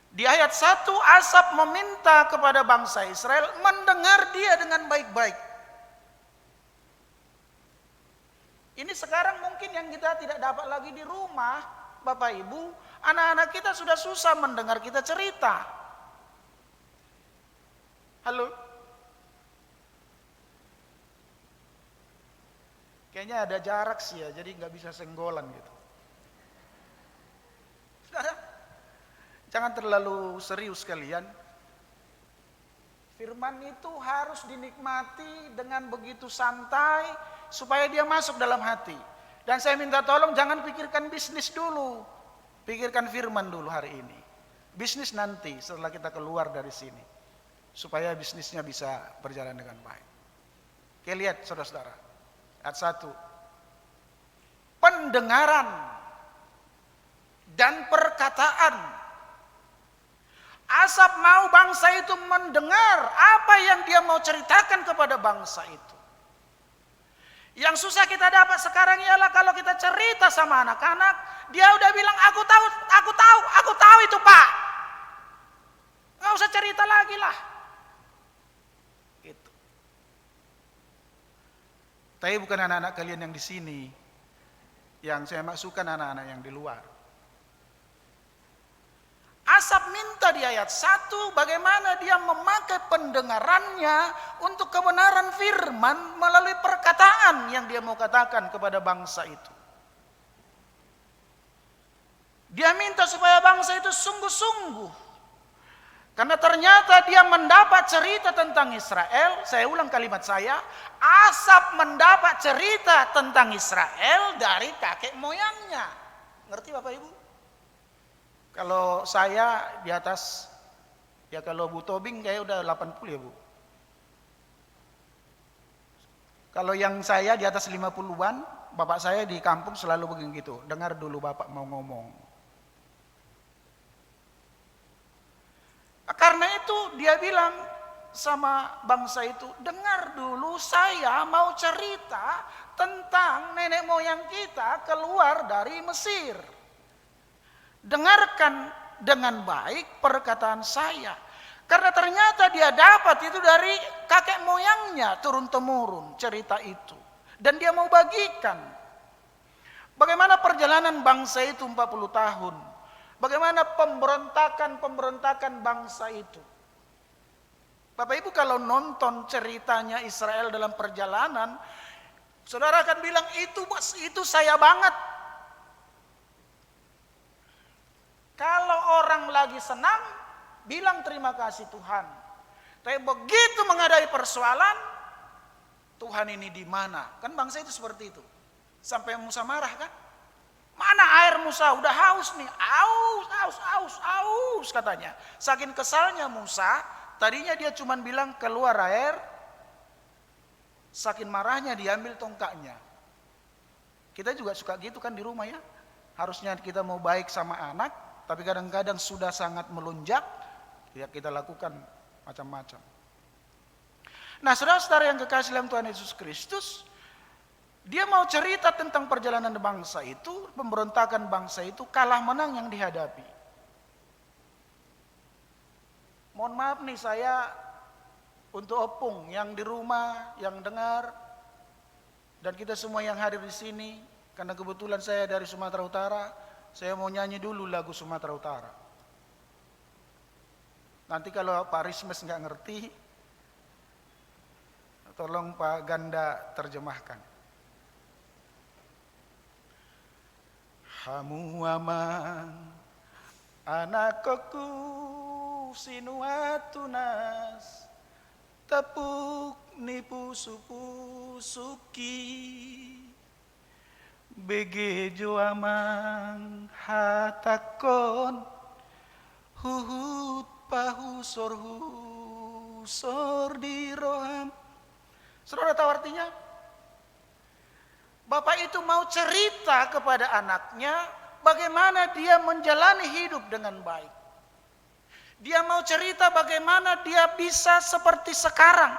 Di ayat 1, Asap meminta kepada bangsa Israel mendengar dia dengan baik-baik. Ini sekarang mungkin yang kita tidak dapat lagi di rumah, Bapak Ibu, anak-anak kita sudah susah mendengar kita cerita. Halo? Kayaknya ada jarak sih ya, jadi nggak bisa senggolan gitu. Saudara, jangan terlalu serius kalian. Firman itu harus dinikmati dengan begitu santai supaya dia masuk dalam hati. Dan saya minta tolong jangan pikirkan bisnis dulu. Pikirkan firman dulu hari ini. Bisnis nanti setelah kita keluar dari sini. Supaya bisnisnya bisa berjalan dengan baik. Oke, lihat saudara-saudara. Ayat 1. Pendengaran dan perkataan. Asap mau bangsa itu mendengar apa yang dia mau ceritakan kepada bangsa itu. Yang susah kita dapat sekarang ialah kalau kita cerita sama anak-anak, dia udah bilang aku tahu itu Pak. Nggak usah cerita lagi lah. Gitu. Tapi bukan anak-anak kalian yang di sini, yang saya maksudkan anak-anak yang di luar. Asap minta di ayat 1 bagaimana dia memakai pendengarannya untuk kebenaran firman melalui perkataan yang dia mau katakan kepada bangsa itu. Dia minta supaya bangsa itu sungguh-sungguh Karena ternyata dia mendapat cerita tentang Israel. Saya ulang kalimat saya. Asap mendapat cerita tentang Israel dari kakek moyangnya. Ngerti Bapak Ibu? Kalau saya di atas, ya kalau Bu Tobing kayak udah 80 ya Bu. Kalau yang saya di atas 50-an, bapak saya di kampung selalu begitu. Dengar dulu bapak mau ngomong. Karena itu dia bilang sama bangsa itu, dengar dulu saya mau cerita tentang nenek moyang kita keluar dari Mesir. Dengarkan dengan baik perkataan saya. Karena ternyata dia dapat itu dari kakek moyangnya turun-temurun cerita itu. Dan dia mau bagikan. Bagaimana perjalanan bangsa itu 40 tahun. Bagaimana pemberontakan bangsa itu. Bapak Ibu kalau nonton ceritanya Israel dalam perjalanan, saudara akan bilang itu saya banget. Kalau orang lagi senang, bilang terima kasih Tuhan. Tapi begitu menghadapi persoalan, Tuhan ini di mana? Kan bangsa itu seperti itu. Sampai Musa marah kan? Mana air Musa? Udah haus nih. Aus katanya. Saking kesalnya Musa, tadinya dia cuma bilang keluar air. Saking marahnya diambil tongkatnya. Kita juga suka gitu kan di rumah ya. Harusnya kita mau baik sama anak, tapi kadang-kadang sudah sangat melunjak, ya kita lakukan macam-macam. Nah, saudara-saudara yang kekasih dalam Tuhan Yesus Kristus, dia mau cerita tentang perjalanan bangsa itu, pemberontakan bangsa itu, kalah menang yang dihadapi. Mohon maaf nih saya untuk opung yang di rumah, yang dengar, dan kita semua yang hadir di sini, karena kebetulan saya dari Sumatera Utara, saya mau nyanyi dulu lagu Sumatera Utara. Nanti kalau Pak Rismes nggak ngerti, tolong Pak Ganda terjemahkan. Hamu amang anakku sinuatunas tepuk nipu supu suki begejo amang hatakon huhut pahu sor di roham. Saudara tahu artinya? Bapak itu mau cerita kepada anaknya bagaimana dia menjalani hidup dengan baik. Dia mau cerita bagaimana dia bisa seperti sekarang.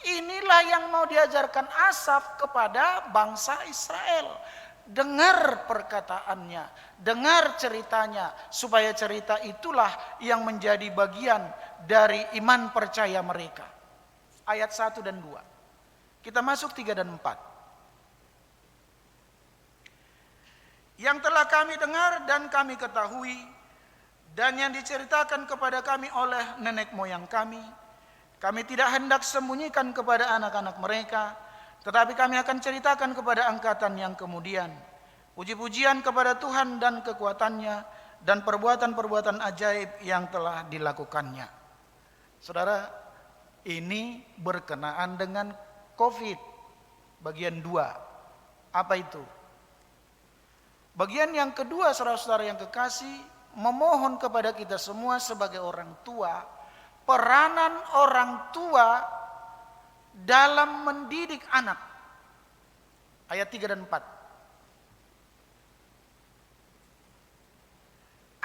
Inilah yang mau diajarkan Asaf kepada bangsa Israel. Dengar perkataannya, dengar ceritanya, supaya cerita itulah yang menjadi bagian dari iman percaya mereka. Ayat 1 dan 2. Kita masuk 3 dan 4. Yang telah kami dengar dan kami ketahui, dan yang diceritakan kepada kami oleh nenek moyang kami tidak hendak sembunyikan kepada anak-anak mereka, tetapi kami akan ceritakan kepada angkatan yang kemudian. Puji-pujian kepada Tuhan dan kekuatannya, dan perbuatan-perbuatan ajaib yang telah dilakukannya. Saudara, ini berkenaan dengan COVID bagian 2. Apa itu? Bagian yang kedua, saudara-saudara yang kekasih, memohon kepada kita semua sebagai orang tua, peranan orang tua dalam mendidik anak. Ayat 3 dan 4.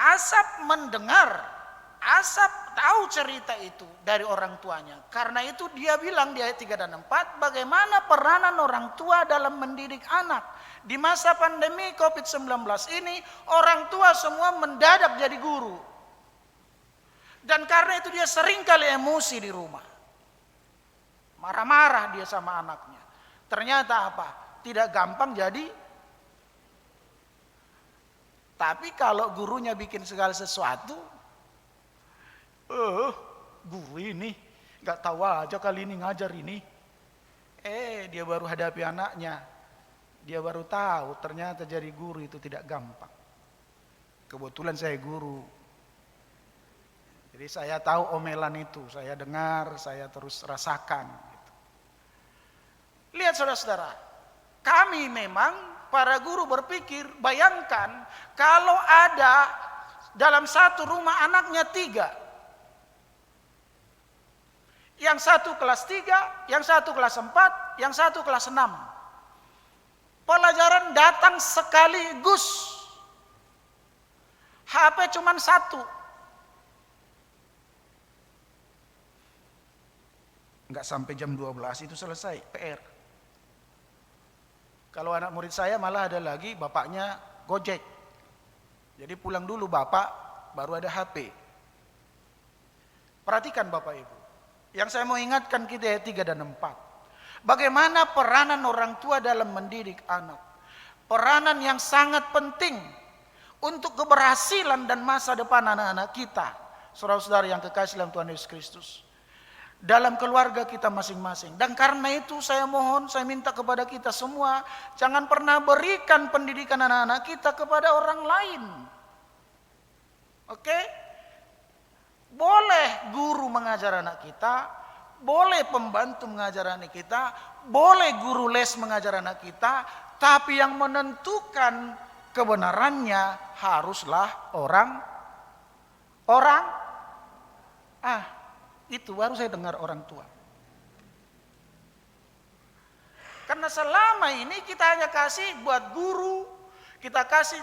Asap mendengar, Asap tahu cerita itu dari orang tuanya. Karena itu dia bilang di ayat 3 dan 4, bagaimana peranan orang tua dalam mendidik anak. Di masa pandemi COVID-19 ini, orang tua semua mendadak jadi guru. Dan karena itu dia sering kali emosi di rumah. Marah-marah dia sama anaknya. Ternyata apa? Tidak gampang jadi. Tapi kalau gurunya bikin segala sesuatu, guru ini gak tahu aja kali ini ngajar ini. Dia baru hadapi anaknya. Dia baru tahu ternyata jadi guru itu tidak gampang. Kebetulan saya guru. Jadi saya tahu omelan itu, saya dengar, saya terus rasakan. Gitu. Lihat saudara-saudara, kami memang para guru berpikir, bayangkan kalau ada dalam satu rumah anaknya 3. Yang satu kelas 3, yang satu kelas 4, yang satu kelas 6. Pelajaran datang sekaligus. HP cuma 1. Enggak sampai jam 12 itu selesai PR. Kalau anak murid saya malah ada lagi bapaknya Gojek. Jadi pulang dulu bapak, baru ada HP. Perhatikan Bapak Ibu. Yang saya mau ingatkan kita ayat 3 dan 4. Bagaimana peranan orang tua dalam mendidik anak. Peranan yang sangat penting untuk keberhasilan dan masa depan anak-anak kita. Saudara-saudara yang kekasih dalam Tuhan Yesus Kristus. Dalam keluarga kita masing-masing. Dan karena itu saya mohon, saya minta kepada kita semua, jangan pernah berikan pendidikan anak-anak kita kepada orang lain. Oke? Boleh guru mengajar anak kita, boleh pembantu mengajar anak kita, boleh guru les mengajar anak kita, tapi yang menentukan kebenarannya haruslah orang. Itu baru saya dengar orang tua. Karena selama ini kita hanya kasih buat guru, kita kasih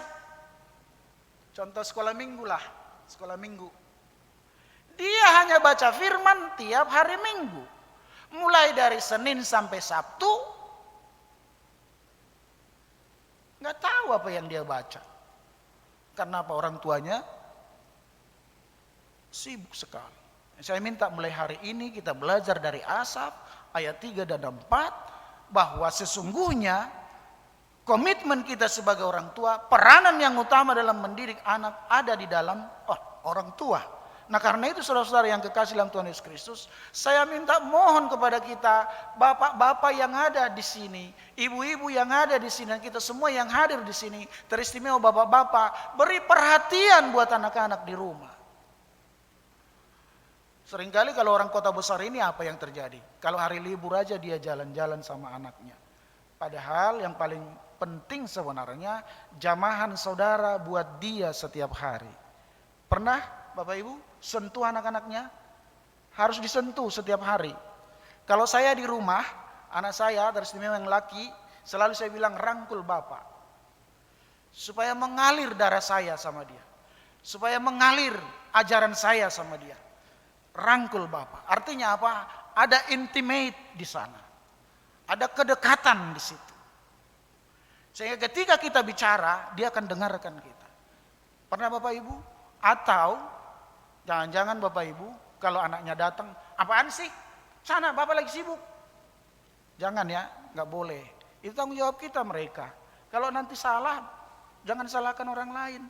contoh sekolah minggu lah, sekolah minggu. Dia hanya baca firman tiap hari Minggu. Mulai dari Senin sampai Sabtu. Nggak tahu apa yang dia baca. Karena apa? Orang tuanya sibuk sekali. Saya minta mulai hari ini kita belajar dari Asaf ayat 3 dan 4 bahwa sesungguhnya komitmen kita sebagai orang tua, peranan yang utama dalam mendidik anak ada di dalam orang tua. Nah karena itu saudara-saudara yang kekasih dalam Tuhan Yesus Kristus, saya minta mohon kepada kita, bapak-bapak yang ada di sini, ibu-ibu yang ada di sini, dan kita semua yang hadir di sini, teristimewa bapak-bapak, beri perhatian buat anak-anak di rumah. Seringkali kalau orang kota besar ini apa yang terjadi? Kalau hari libur aja dia jalan-jalan sama anaknya. Padahal yang paling penting sebenarnya jamahan saudara buat dia setiap hari. Pernah Bapak Ibu sentuh anak-anaknya? Harus disentuh setiap hari. Kalau saya di rumah, anak saya teristimewa yang laki, selalu saya bilang rangkul Bapak. Supaya mengalir darah saya sama dia. Supaya mengalir ajaran saya sama dia. Rangkul Bapak. Artinya apa? Ada intimate di sana. Ada kedekatan di situ. Sehingga ketika kita bicara, dia akan dengarkan kita. Pernah Bapak Ibu? Atau jangan-jangan Bapak Ibu kalau anaknya datang, apaan sih? Sana Bapak lagi sibuk. Jangan ya, nggak boleh. Itu tanggung jawab kita mereka. Kalau nanti salah, jangan salahkan orang lain.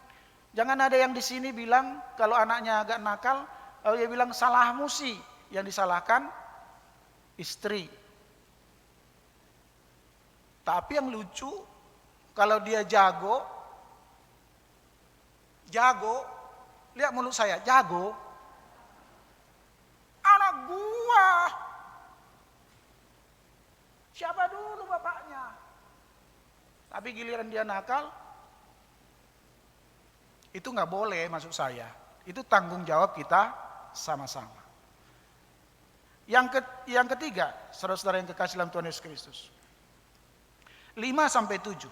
Jangan ada yang di sini bilang kalau anaknya agak nakal, lalu dia bilang salahmu sih, yang disalahkan istri. Tapi yang lucu, kalau dia jago, lihat mulut saya, jago. Anak gua. Siapa dulu bapaknya? Tapi giliran dia nakal, itu nggak boleh maksud saya. Itu tanggung jawab kita sama-sama. Yang ketiga, saudara-saudara yang kekasih dalam Tuhan Yesus Kristus. 5-7.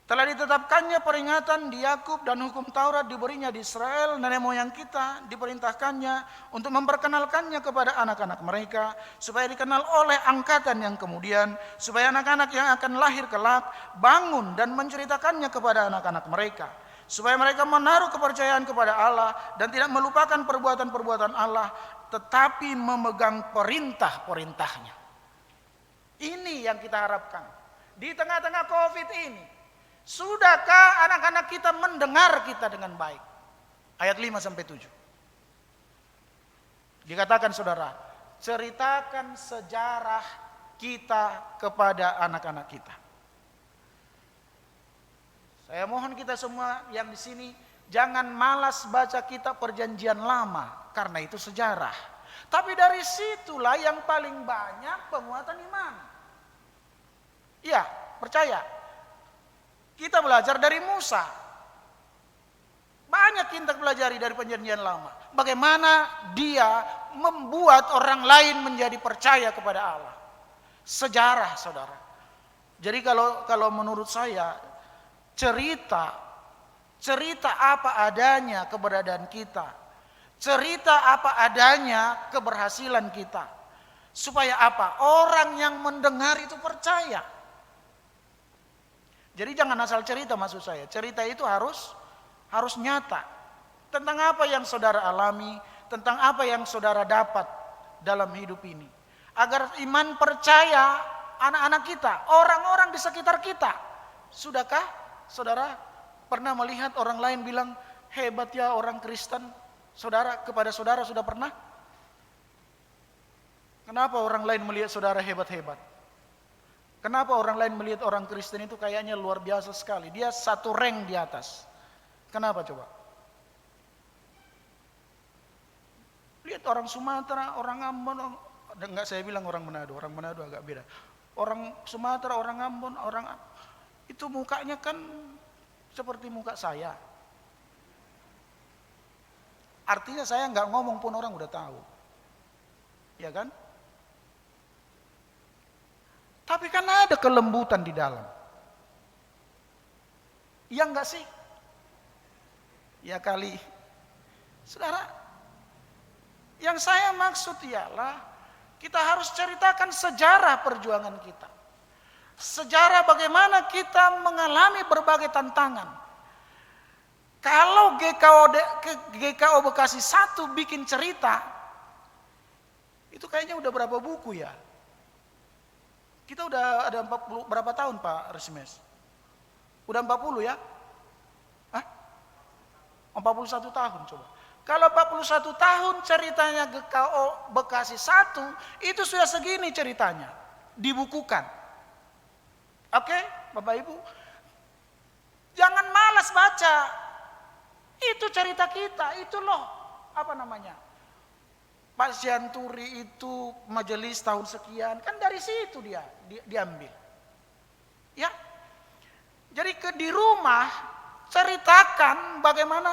Telah ditetapkannya peringatan di Yakub dan hukum Taurat diberinya di Israel, nenek moyang kita diperintahkannya untuk memperkenalkannya kepada anak-anak mereka, supaya dikenal oleh angkatan yang kemudian, supaya anak-anak yang akan lahir kelak bangun dan menceritakannya kepada anak-anak mereka, supaya mereka menaruh kepercayaan kepada Allah dan tidak melupakan perbuatan-perbuatan Allah, tetapi memegang perintah-perintahnya. Ini yang kita harapkan. Di tengah-tengah COVID ini, sudahkah anak-anak kita mendengar kita dengan baik? Ayat 5-7. Dikatakan saudara, ceritakan sejarah kita kepada anak-anak kita. Saya mohon kita semua yang di sini Jangan malas baca kitab perjanjian lama, karena itu sejarah. Tapi dari situlah yang paling banyak penguatan iman. Iya, percaya. Kita belajar dari Musa. Banyak kita pelajari dari perjanjian lama. Bagaimana dia membuat orang lain menjadi percaya kepada Allah. Sejarah, saudara. Jadi kalau menurut saya, cerita apa adanya keberadaan kita. Cerita apa adanya keberhasilan kita. Supaya apa? Orang yang mendengar itu percaya. Jadi jangan asal cerita, maksud saya. Cerita itu harus nyata. Tentang apa yang saudara alami, tentang apa yang saudara dapat dalam hidup ini. Agar iman percaya anak-anak kita, orang-orang di sekitar kita. Sudahkah saudara pernah melihat orang lain bilang, hebat ya orang Kristen? Saudara, kepada saudara sudah pernah? Kenapa orang lain melihat saudara hebat-hebat? Kenapa orang lain melihat orang Kristen itu kayaknya luar biasa sekali? Dia satu rank di atas. Kenapa coba? Lihat orang Sumatera, orang Ambon, enggak saya bilang orang Manado agak beda. Orang Sumatera, orang Ambon, itu mukanya kan seperti muka saya. Artinya saya nggak ngomong pun orang udah tahu. Ya kan? Tapi kan ada kelembutan di dalam. Ya enggak sih? Ya kali. Saudara, yang saya maksud ialah kita harus ceritakan sejarah perjuangan kita. Sejarah bagaimana kita mengalami berbagai tantangan. Kalau GKO Bekasi 1 bikin cerita, itu kayaknya udah berapa buku ya? Kita udah ada 40 berapa tahun Pak Resmes? Udah 40 ya? Hah? 41 tahun coba. Kalau 41 tahun ceritanya GKO Bekasi 1, itu sudah segini ceritanya. Dibukukan. Oke, Bapak Ibu. Jangan malas baca. Itu cerita kita, itu loh. Apa namanya? Pak Sianturi itu majelis tahun sekian, kan dari situ dia diambil. Ya. Jadi di rumah ceritakan bagaimana,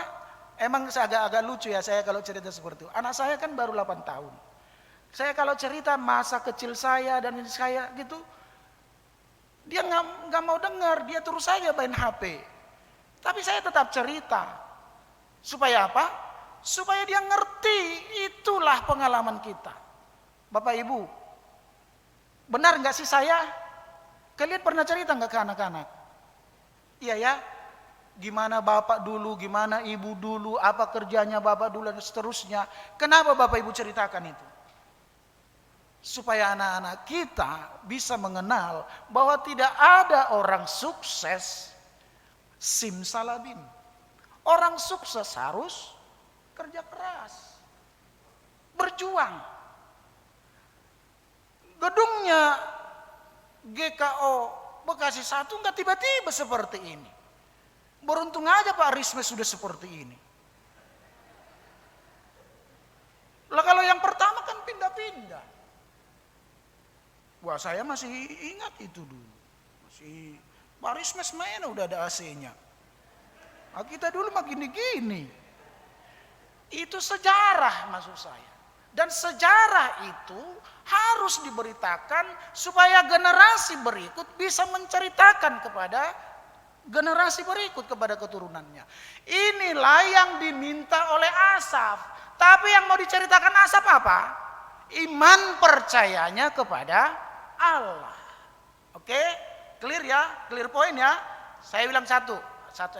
emang agak lucu ya saya kalau cerita seperti itu. Anak saya kan baru 8 tahun. Saya kalau cerita masa kecil saya dan saya gitu, dia nggak mau dengar, dia terus saja main HP. Tapi saya tetap cerita. Supaya apa? Supaya dia ngerti, itulah pengalaman kita. Bapak Ibu, benar nggak sih saya? Kalian pernah cerita nggak ke anak-anak? Iya ya, gimana bapak dulu, gimana ibu dulu, apa kerjanya bapak dulu dan seterusnya. Kenapa Bapak Ibu ceritakan itu? Supaya anak-anak kita bisa mengenal bahwa tidak ada orang sukses simsalabim. Orang sukses harus kerja keras, berjuang. Gedungnya GKO Bekasi 1 nggak tiba-tiba seperti ini. Beruntung aja Pak Risma sudah seperti ini. Lah kalau yang pertama kan pindah-pindah. Wah saya masih ingat itu dulu. Masih Pak Risma mana udah ada AC-nya. Nah, kita dulu mah gini-gini. Itu sejarah maksud saya. Dan sejarah itu harus diberitakan supaya generasi berikut bisa menceritakan kepada generasi berikut, kepada keturunannya. Inilah yang diminta oleh Asaf. Tapi yang mau diceritakan Asaf apa? Iman percayanya kepada Allah. Oke? Clear ya? Clear point ya? Saya bilang satu,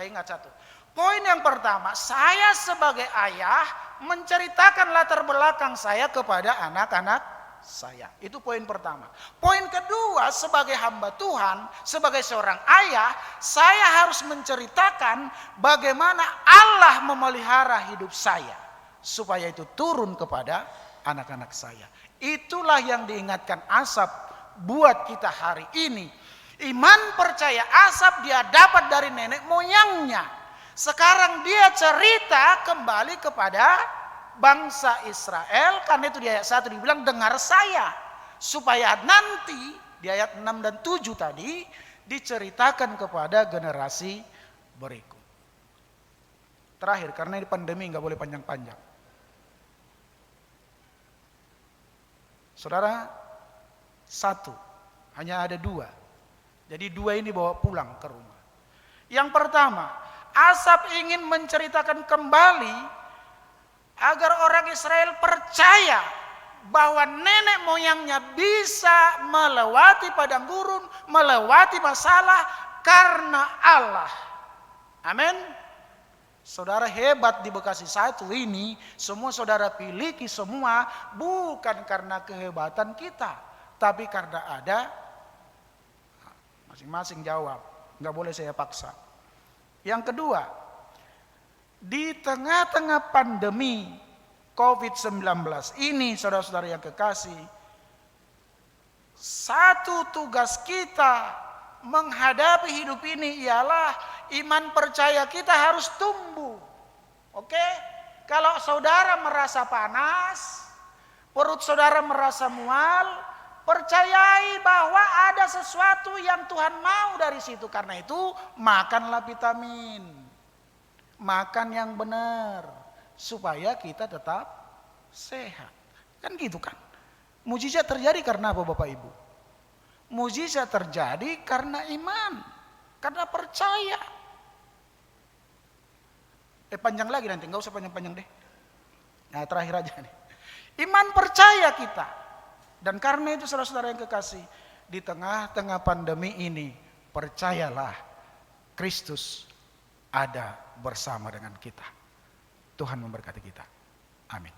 ingat satu. Poin yang pertama, saya sebagai ayah menceritakan latar belakang saya kepada anak-anak saya. Itu poin pertama. Poin kedua, sebagai hamba Tuhan, sebagai seorang ayah, saya harus menceritakan bagaimana Allah memelihara hidup saya. Supaya itu turun kepada anak-anak saya. Itulah yang diingatkan Asaf buat kita hari ini. Iman percaya Asaf dia dapat dari nenek moyangnya. Sekarang dia cerita kembali kepada bangsa Israel, karena itu di ayat 1 dibilang dengar saya, supaya nanti di ayat 6 dan 7 tadi diceritakan kepada generasi berikut. Terakhir, karena ini pandemi nggak boleh panjang-panjang. Saudara, satu, hanya ada dua. Jadi dua ini bawa pulang ke rumah. Yang pertama, Asaf ingin menceritakan kembali agar orang Israel percaya bahwa nenek moyangnya bisa melewati padang gurun, melewati masalah karena Allah. Amin. Saudara, hebat di Bekasi 1 ini, semua saudara miliki semua bukan karena kehebatan kita, tapi karena ada, masing-masing jawab, nggak boleh saya paksa. Yang kedua, di tengah-tengah pandemi COVID-19 ini, saudara-saudara yang kekasih, satu tugas kita menghadapi hidup ini ialah iman percaya kita harus tumbuh. Oke? Kalau saudara merasa panas, perut saudara merasa mual, percayai bahwa ada sesuatu yang Tuhan mau dari situ. Karena itu makanlah vitamin, makan yang benar supaya kita tetap sehat. Kan gitu kan? Mujizat terjadi karena apa Bapak Ibu? Mujizat terjadi karena iman, karena percaya. Panjang lagi nanti, nggak usah panjang-panjang deh. Nah, terakhir aja nih. Iman percaya kita. Dan karena itu saudara-saudara yang kekasih, di tengah-tengah pandemi ini, percayalah Kristus ada bersama dengan kita. Tuhan memberkati kita. Amin.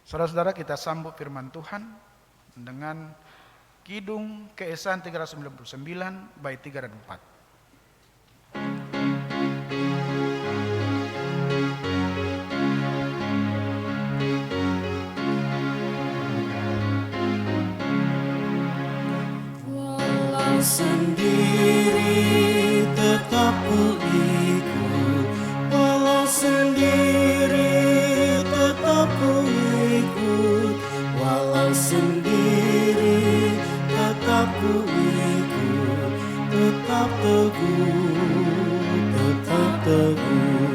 Saudara-saudara, kita sambut firman Tuhan dengan Kidung Keesahan 399 bait 3 dan 4. Walau sendiri tetap ku ikut, walau sendiri tetap ku ikut, walau sendiri tetap ku ikut, tetap teguh, tetap teguh.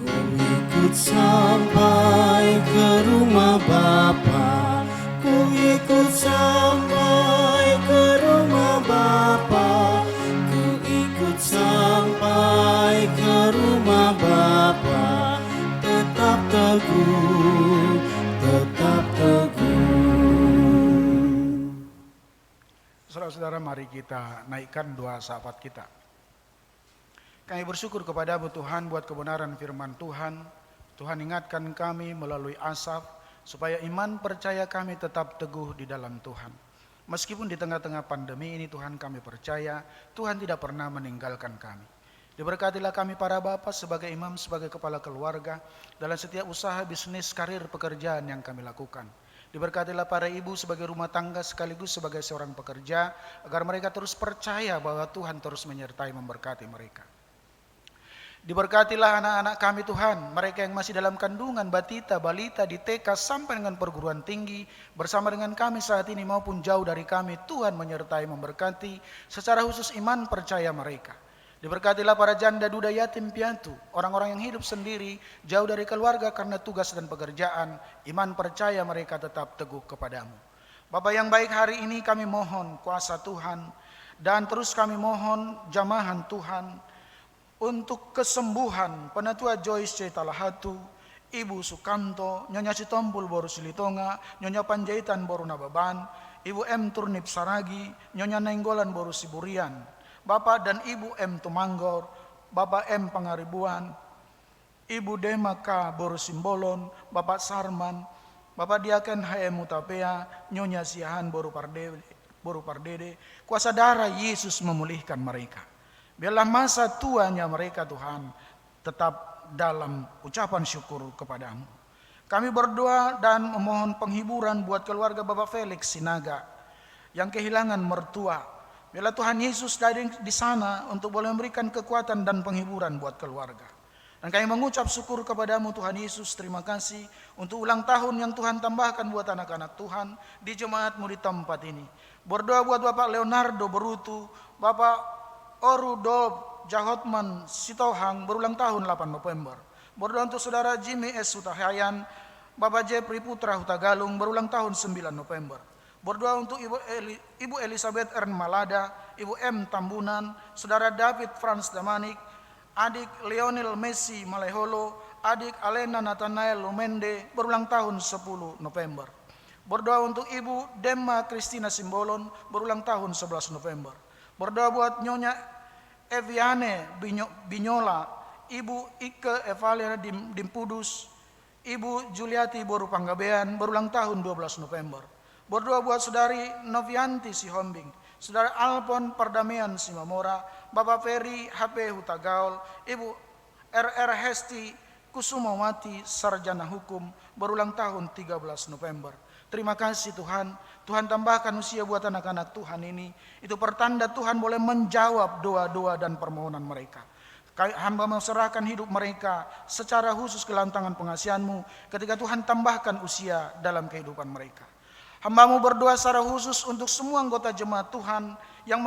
Ku ikut sampai ke rumah Bapa, ku ikut sampai ke rumah Bapa, ku ikut sampai ke rumah Bapa, tetap teguh, tetap teguh. Saudara-saudara, mari kita naikkan doa syafaat kita. Kami bersyukur kepadamu Tuhan buat kebenaran firman Tuhan. Tuhan ingatkan kami melalui Asaf supaya iman percaya kami tetap teguh di dalam Tuhan. Meskipun di tengah-tengah pandemi ini Tuhan, kami percaya Tuhan tidak pernah meninggalkan kami. Diberkatilah kami para bapa sebagai imam, sebagai kepala keluarga dalam setiap usaha, bisnis, karir, pekerjaan yang kami lakukan. Diberkatilah para ibu sebagai rumah tangga sekaligus sebagai seorang pekerja, agar mereka terus percaya bahwa Tuhan terus menyertai memberkati mereka. Diberkatilah anak-anak kami Tuhan, mereka yang masih dalam kandungan, batita, balita, di TK sampai dengan perguruan tinggi, bersama dengan kami saat ini maupun jauh dari kami, Tuhan menyertai memberkati, secara khusus iman percaya mereka. Diberkatilah para janda, duda, yatim, piatu, orang-orang yang hidup sendiri, jauh dari keluarga karena tugas dan pekerjaan, iman percaya mereka tetap teguh kepadamu. Bapa yang baik, hari ini kami mohon kuasa Tuhan, dan terus kami mohon jamahan Tuhan, untuk kesembuhan Penatua Joyce Cetalahatu, Ibu Sukanto, Nyonya Sitompul Boru Silitonga, Nyonya Panjaitan Boru Nababan, Ibu M Turnip Saragi, Nyonya Nenggolan Boru Siburian, Bapak dan Ibu M Tumanggor, Bapak M Pangaribuan, Ibu Demaka Boru Simbolon, Bapak Sarman, Bapak Diaken HM Utapea, Nyonya Siahan Boru Pardede, kuasa darah Yesus memulihkan mereka. Biarlah masa tuanya mereka Tuhan tetap dalam ucapan syukur kepadamu. Kami berdoa dan memohon penghiburan buat keluarga Bapak Felix Sinaga yang kehilangan mertua. Biarlah Tuhan Yesus dari di sana untuk boleh memberikan kekuatan dan penghiburan buat keluarga. Dan kami mengucap syukur kepadamu Tuhan Yesus, terima kasih untuk ulang tahun yang Tuhan tambahkan buat anak-anak Tuhan di jemaatmu di tempat ini. Berdoa buat Bapak Leonardo Berutu, Bapak Orudob Jahotman Sitohang berulang tahun 8 November. Berdoa untuk saudara Jimmy S. Hutahayan, Bapak Jeffrey Putra Hutagalung berulang tahun 9 November. Berdoa untuk Ibu Elizabeth Ern Malada, Ibu M. Tambunan, saudara David Franz Damanik, adik Lionel Messi Maleholo, adik Alena Nathanael Lumende berulang tahun 10 November. Berdoa untuk Ibu Demma Christina Simbolon berulang tahun 11 November. Berdoa buat Nyonya Eviane Binyola, Ibu Ike Evalia Dimpudus, Ibu Juliati Boru Panggabean berulang tahun 12 November. Berdoa buat saudari Novianti Sihombing, saudara Alpon Pardamian Simamora, Bapak Ferry HP Hutagaul, Ibu RR Hesti Kusumawati Sarjana Hukum berulang tahun 13 November. Terima kasih Tuhan, Tuhan tambahkan usia buat anak-anak Tuhan ini. Itu pertanda Tuhan boleh menjawab doa-doa dan permohonan mereka. Hamba menserahkan hidup mereka secara khusus ke dalam tangan pengasihan-Mu ketika Tuhan tambahkan usia dalam kehidupan mereka. Hamba-Mu berdoa secara khusus untuk semua anggota jemaat Tuhan yang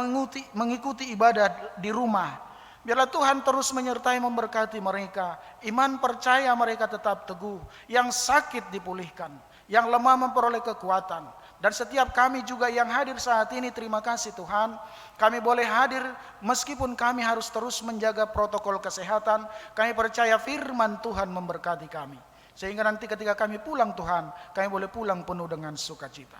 mengikuti ibadah di rumah. Biarlah Tuhan terus menyertai memberkati mereka. Iman percaya mereka tetap teguh. Yang sakit dipulihkan, yang lemah memperoleh kekuatan. Dan setiap kami juga yang hadir saat ini, terima kasih Tuhan. Kami boleh hadir meskipun kami harus terus menjaga protokol kesehatan. Kami percaya firman Tuhan memberkati kami. Sehingga nanti ketika kami pulang Tuhan, kami boleh pulang penuh dengan sukacita.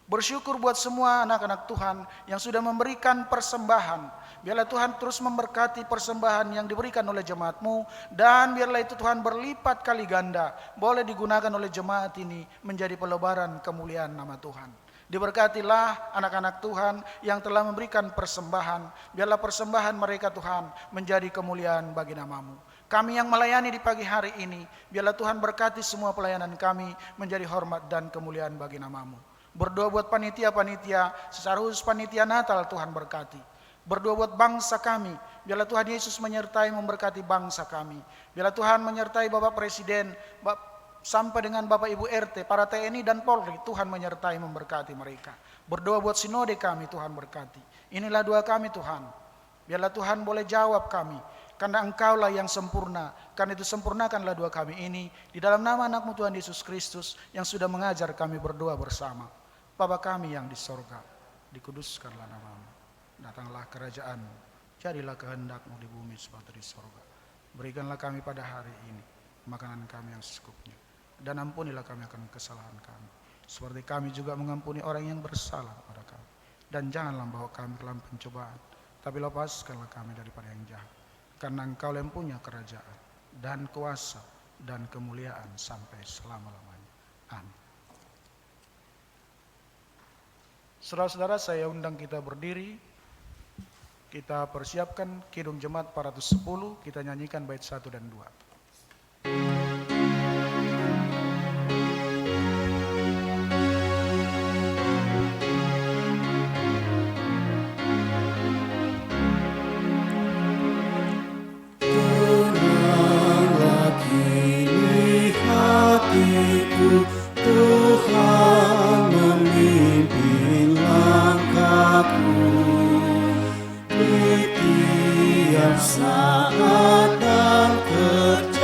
Bersyukur buat semua anak-anak Tuhan yang sudah memberikan persembahan. Biarlah Tuhan terus memberkati persembahan yang diberikan oleh jemaat-Mu. Dan biarlah itu Tuhan berlipat kali ganda boleh digunakan oleh jemaat ini menjadi pelebaran kemuliaan nama Tuhan. Diberkatilah anak-anak Tuhan yang telah memberikan persembahan. Biarlah persembahan mereka Tuhan menjadi kemuliaan bagi nama-Mu. Kami yang melayani di pagi hari ini, biarlah Tuhan berkati semua pelayanan kami menjadi hormat dan kemuliaan bagi nama-Mu. Berdoa buat panitia-panitia, secara khusus panitia Natal Tuhan berkati. Berdoa buat bangsa kami, biarlah Tuhan Yesus menyertai memberkati bangsa kami. Biarlah Tuhan menyertai Bapak Presiden, sampai dengan Bapak Ibu RT, para TNI dan Polri, Tuhan menyertai memberkati mereka. Berdoa buat sinode kami, Tuhan berkati. Inilah doa kami Tuhan. Biarlah Tuhan boleh jawab kami, karena Engkaulah yang sempurna. Karena itu sempurnakanlah doa kami ini di dalam nama anak-Mu Tuhan Yesus Kristus yang sudah mengajar kami berdoa bersama. Bapa kami yang di sorga, dikuduskanlah nama-Mu. Datanglah kerajaan-Mu, jadilah kehendak-Mu di bumi seperti di sorga. Berikanlah kami pada hari ini makanan kami yang secukupnya, dan ampunilah kami akan kesalahan kami, seperti kami juga mengampuni orang yang bersalah kepada kami. Dan janganlah bawa kami ke dalam pencobaan, tapi lepaskanlah kami daripada yang jahat. Karena Engkau yang punya kerajaan dan kuasa dan kemuliaan sampai selama-lamanya. Amin. Saudara-saudara, saya undang kita berdiri. Kita persiapkan Kidung Jemaat 410, kita nyanyikan bait 1 dan 2. Tuhan memimpin langkahku di tiap saat dan kerja.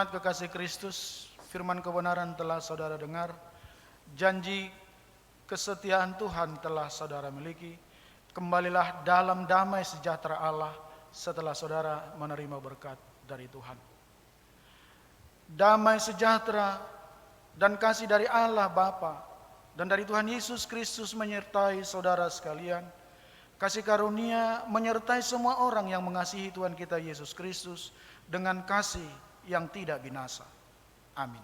jemaat kekasih Kristus, firman kebenaran telah saudara dengar, janji kesetiaan Tuhan telah saudara miliki. Kembalilah dalam damai sejahtera Allah setelah saudara menerima berkat dari Tuhan. Damai sejahtera dan kasih dari Allah Bapa dan dari Tuhan Yesus Kristus menyertai saudara sekalian. Kasih karunia menyertai semua orang yang mengasihi Tuhan kita Yesus Kristus dengan kasih yang tidak binasa. Amin.